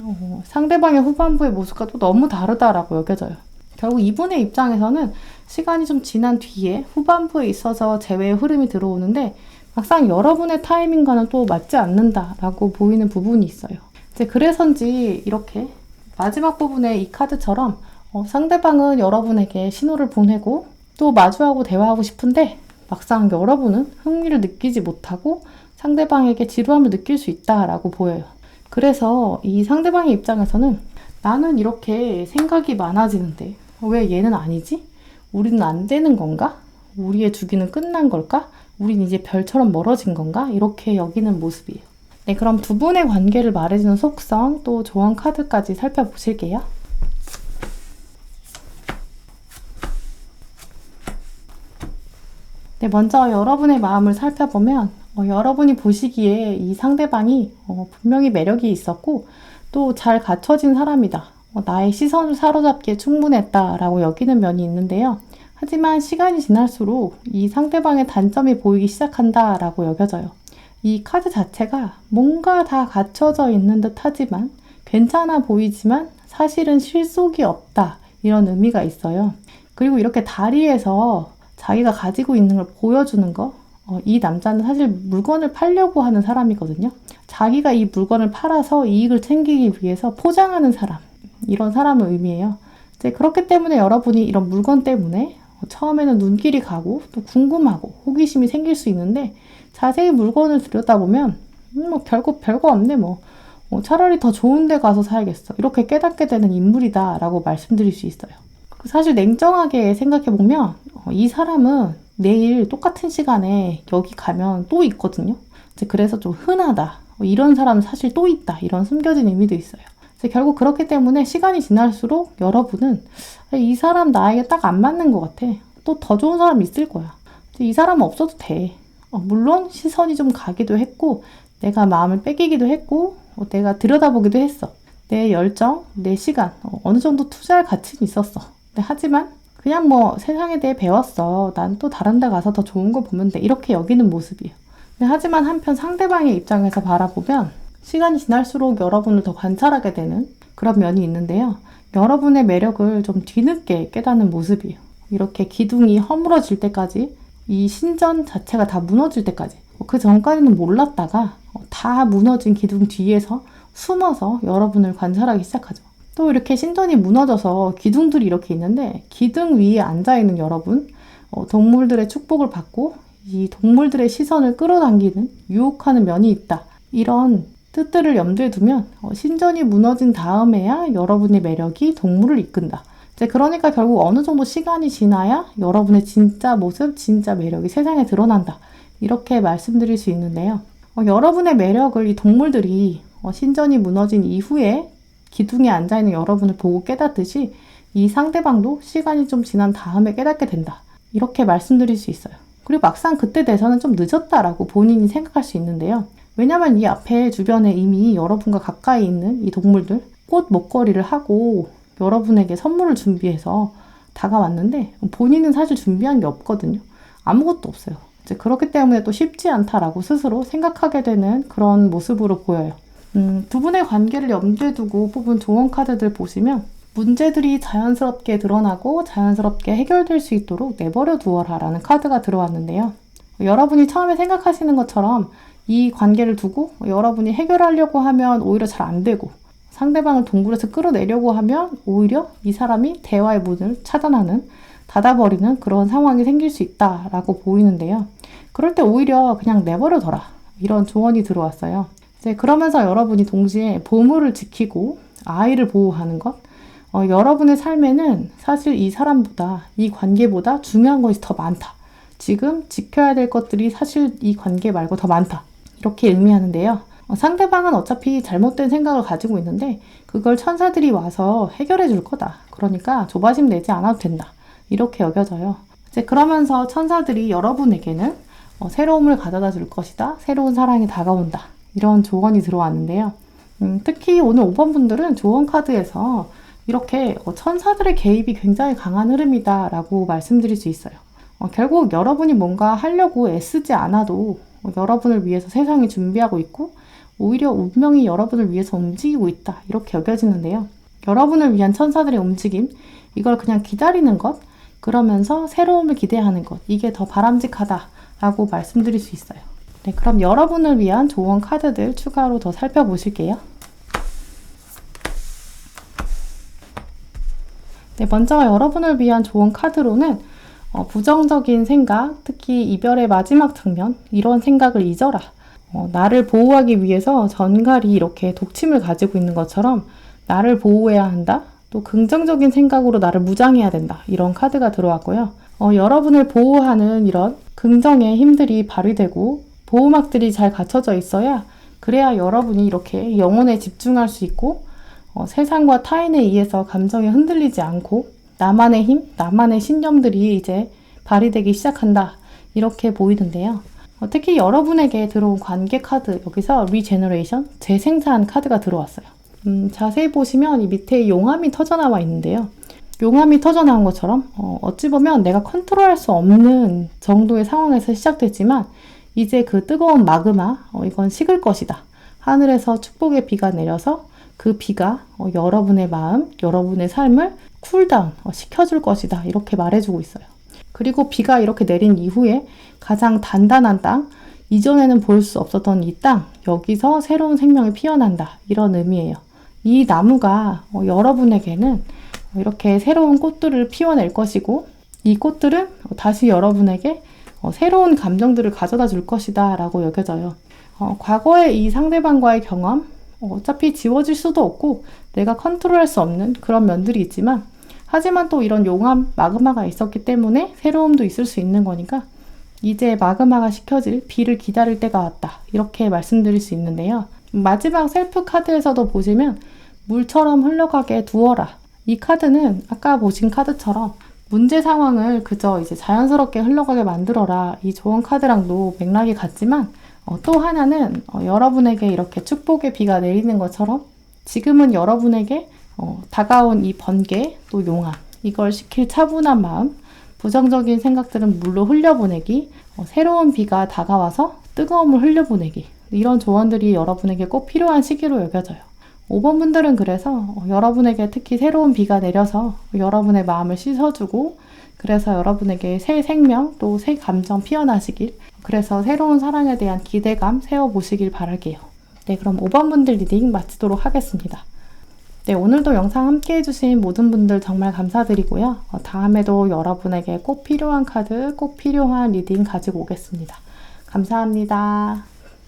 상대방의 후반부의 모습과 또 너무 다르다라고 여겨져요. 결국 이분의 입장에서는 시간이 좀 지난 뒤에 후반부에 있어서 재회의 흐름이 들어오는데 막상 여러분의 타이밍과는 또 맞지 않는다라고 보이는 부분이 있어요. 이제 그래서인지 이렇게 마지막 부분에 이 카드처럼 상대방은 여러분에게 신호를 보내고 또 마주하고 대화하고 싶은데 막상 여러분은 흥미를 느끼지 못하고 상대방에게 지루함을 느낄 수 있다라고 보여요. 그래서 이 상대방의 입장에서는 나는 이렇게 생각이 많아지는데 왜 얘는 아니지? 우리는 안 되는 건가? 우리의 주기는 끝난 걸까? 우린 이제 별처럼 멀어진 건가? 이렇게 여기는 모습이에요. 네, 그럼 두 분의 관계를 말해주는 속성 또 조언 카드까지 살펴보실게요. 네, 먼저 여러분의 마음을 살펴보면 여러분이 보시기에 이 상대방이 분명히 매력이 있었고 또 잘 갖춰진 사람이다. 나의 시선을 사로잡기에 충분했다라고 여기는 면이 있는데요. 하지만 시간이 지날수록 이 상대방의 단점이 보이기 시작한다라고 여겨져요. 이 카드 자체가 뭔가 다 갖춰져 있는 듯 하지만 괜찮아 보이지만 사실은 실속이 없다. 이런 의미가 있어요. 그리고 이렇게 다리에서 자기가 가지고 있는 걸 보여주는 거, 이 남자는 사실 물건을 팔려고 하는 사람이거든요. 자기가 이 물건을 팔아서 이익을 챙기기 위해서 포장하는 사람, 이런 사람을 의미해요. 이제 그렇기 때문에 여러분이 이런 물건 때문에 처음에는 눈길이 가고 또 궁금하고 호기심이 생길 수 있는데 자세히 물건을 들여다보면 결국 별거 없네 차라리 더 좋은 데 가서 사야겠어. 이렇게 깨닫게 되는 인물이다 라고 말씀드릴 수 있어요. 사실 냉정하게 생각해보면 이 사람은 내일 똑같은 시간에 여기 가면 또 있거든요. 이제 그래서 좀 흔하다. 이런 사람은 사실 또 있다. 이런 숨겨진 의미도 있어요. 이제 결국 그렇기 때문에 시간이 지날수록 여러분은 이 사람 나에게 딱 안 맞는 것 같아. 또 더 좋은 사람 있을 거야. 이 사람은 없어도 돼. 물론 시선이 좀 가기도 했고 내가 마음을 뺏기기도 했고 내가 들여다보기도 했어. 내 열정, 내 시간 어느 정도 투자할 가치는 있었어. 하지만 그냥 뭐 세상에 대해 배웠어. 난 또 다른 데 가서 더 좋은 거 보면 돼. 이렇게 여기는 모습이에요. 하지만 한편 상대방의 입장에서 바라보면 시간이 지날수록 여러분을 더 관찰하게 되는 그런 면이 있는데요. 여러분의 매력을 좀 뒤늦게 깨닫는 모습이에요. 이렇게 기둥이 허물어질 때까지, 이 신전 자체가 다 무너질 때까지, 그 전까지는 몰랐다가 다 무너진 기둥 뒤에서 숨어서 여러분을 관찰하기 시작하죠. 또 이렇게 신전이 무너져서 기둥들이 이렇게 있는데 기둥 위에 앉아있는 여러분, 동물들의 축복을 받고 이 동물들의 시선을 끌어당기는 유혹하는 면이 있다. 이런 뜻들을 염두에 두면 신전이 무너진 다음에야 여러분의 매력이 동물을 이끈다. 이제 그러니까 결국 어느 정도 시간이 지나야 여러분의 진짜 모습, 진짜 매력이 세상에 드러난다. 이렇게 말씀드릴 수 있는데요. 여러분의 매력을 이 동물들이 신전이 무너진 이후에 기둥에 앉아있는 여러분을 보고 깨닫듯이 이 상대방도 시간이 좀 지난 다음에 깨닫게 된다. 이렇게 말씀드릴 수 있어요. 그리고 막상 그때 돼서는 좀 늦었다라고 본인이 생각할 수 있는데요. 왜냐면 이 앞에 주변에 이미 여러분과 가까이 있는 이 동물들 꽃 목걸이를 하고 여러분에게 선물을 준비해서 다가왔는데 본인은 사실 준비한 게 없거든요. 아무것도 없어요. 이제 그렇기 때문에 또 쉽지 않다라고 스스로 생각하게 되는 그런 모습으로 보여요. 두 분의 관계를 염두에 두고 뽑은 조언 카드들 보시면 문제들이 자연스럽게 드러나고 자연스럽게 해결될 수 있도록 내버려 두어라 라는 카드가 들어왔는데요. 여러분이 처음에 생각하시는 것처럼 이 관계를 두고 여러분이 해결하려고 하면 오히려 잘 안 되고 상대방을 동굴에서 끌어내려고 하면 오히려 이 사람이 대화의 문을 차단하는, 닫아버리는 그런 상황이 생길 수 있다라고 보이는데요. 그럴 때 오히려 그냥 내버려둬라. 이런 조언이 들어왔어요. 이제 그러면서 여러분이 동시에 보물을 지키고 아이를 보호하는 것, 여러분의 삶에는 사실 이 사람보다, 이 관계보다 중요한 것이 더 많다. 지금 지켜야 될 것들이 사실 이 관계 말고 더 많다. 이렇게 의미하는데요. 상대방은 어차피 잘못된 생각을 가지고 있는데 그걸 천사들이 와서 해결해 줄 거다. 그러니까 조바심 내지 않아도 된다. 이렇게 여겨져요. 이제 그러면서 천사들이 여러분에게는 새로움을 가져다 줄 것이다. 새로운 사랑이 다가온다. 이런 조언이 들어왔는데요. 특히 오늘 5번 분들은 조언 카드에서 이렇게 천사들의 개입이 굉장히 강한 흐름이다 라고 말씀드릴 수 있어요. 결국 여러분이 뭔가 하려고 애쓰지 않아도 여러분을 위해서 세상이 준비하고 있고 오히려 운명이 여러분을 위해서 움직이고 있다. 이렇게 여겨지는데요. 여러분을 위한 천사들의 움직임, 이걸 그냥 기다리는 것, 그러면서 새로움을 기대하는 것, 이게 더 바람직하다라고 말씀드릴 수 있어요. 네, 그럼 여러분을 위한 조언 카드들 추가로 더 살펴보실게요. 네, 먼저 여러분을 위한 조언 카드로는 부정적인 생각, 특히 이별의 마지막 장면, 이런 생각을 잊어라. 나를 보호하기 위해서 전갈이 이렇게 독침을 가지고 있는 것처럼 나를 보호해야 한다. 또 긍정적인 생각으로 나를 무장해야 된다. 이런 카드가 들어왔고요. 여러분을 보호하는 이런 긍정의 힘들이 발휘되고 보호막들이 잘 갖춰져 있어야 그래야 여러분이 이렇게 영혼에 집중할 수 있고 세상과 타인에 의해서 감정이 흔들리지 않고 나만의 힘, 나만의 신념들이 이제 발휘되기 시작한다. 이렇게 보이는데요. 특히 여러분에게 들어온 관계 카드, 여기서 리제너레이션, 재생산 카드가 들어왔어요. 자세히 보시면 이 밑에 용암이 터져나와 있는데요. 용암이 터져나온 것처럼 어찌 보면 내가 컨트롤할 수 없는 정도의 상황에서 시작됐지만 이제 그 뜨거운 마그마, 이건 식을 것이다. 하늘에서 축복의 비가 내려서 그 비가 여러분의 마음, 여러분의 삶을 쿨다운 시켜줄 것이다. 이렇게 말해주고 있어요. 그리고 비가 이렇게 내린 이후에 가장 단단한 땅, 이전에는 볼 수 없었던 이 땅, 여기서 새로운 생명이 피어난다. 이런 의미예요. 이 나무가 여러분에게는 이렇게 새로운 꽃들을 피워낼 것이고 이 꽃들은 다시 여러분에게 새로운 감정들을 가져다 줄 것이다 라고 여겨져요. 과거의 이 상대방과의 경험, 어차피 지워질 수도 없고 내가 컨트롤할 수 없는 그런 면들이 있지만 하지만 또 이런 용암, 마그마가 있었기 때문에 새로움도 있을 수 있는 거니까 이제 마그마가 식혀질 비를 기다릴 때가 왔다. 이렇게 말씀드릴 수 있는데요. 마지막 셀프 카드에서도 보시면 물처럼 흘러가게 두어라. 이 카드는 아까 보신 카드처럼 문제 상황을 그저 이제 자연스럽게 흘러가게 만들어라. 이 조언 카드랑도 맥락이 같지만 또 하나는 여러분에게 이렇게 축복의 비가 내리는 것처럼 지금은 여러분에게 다가온 이 번개, 또 용암, 이걸 식힐 차분한 마음, 부정적인 생각들은 물로 흘려보내기, 새로운 비가 다가와서 뜨거움을 흘려보내기, 이런 조언들이 여러분에게 꼭 필요한 시기로 여겨져요. 5번 분들은 그래서 여러분에게 특히 새로운 비가 내려서 여러분의 마음을 씻어주고, 그래서 여러분에게 새 생명 또 새 감정 피어나시길, 그래서 새로운 사랑에 대한 기대감 세워보시길 바랄게요. 네, 그럼 5번 분들 리딩 마치도록 하겠습니다. 네, 오늘도 영상 함께 해주신 모든 분들 정말 감사드리고요. 다음에도 여러분에게 꼭 필요한 카드, 꼭 필요한 리딩 가지고 오겠습니다. 감사합니다.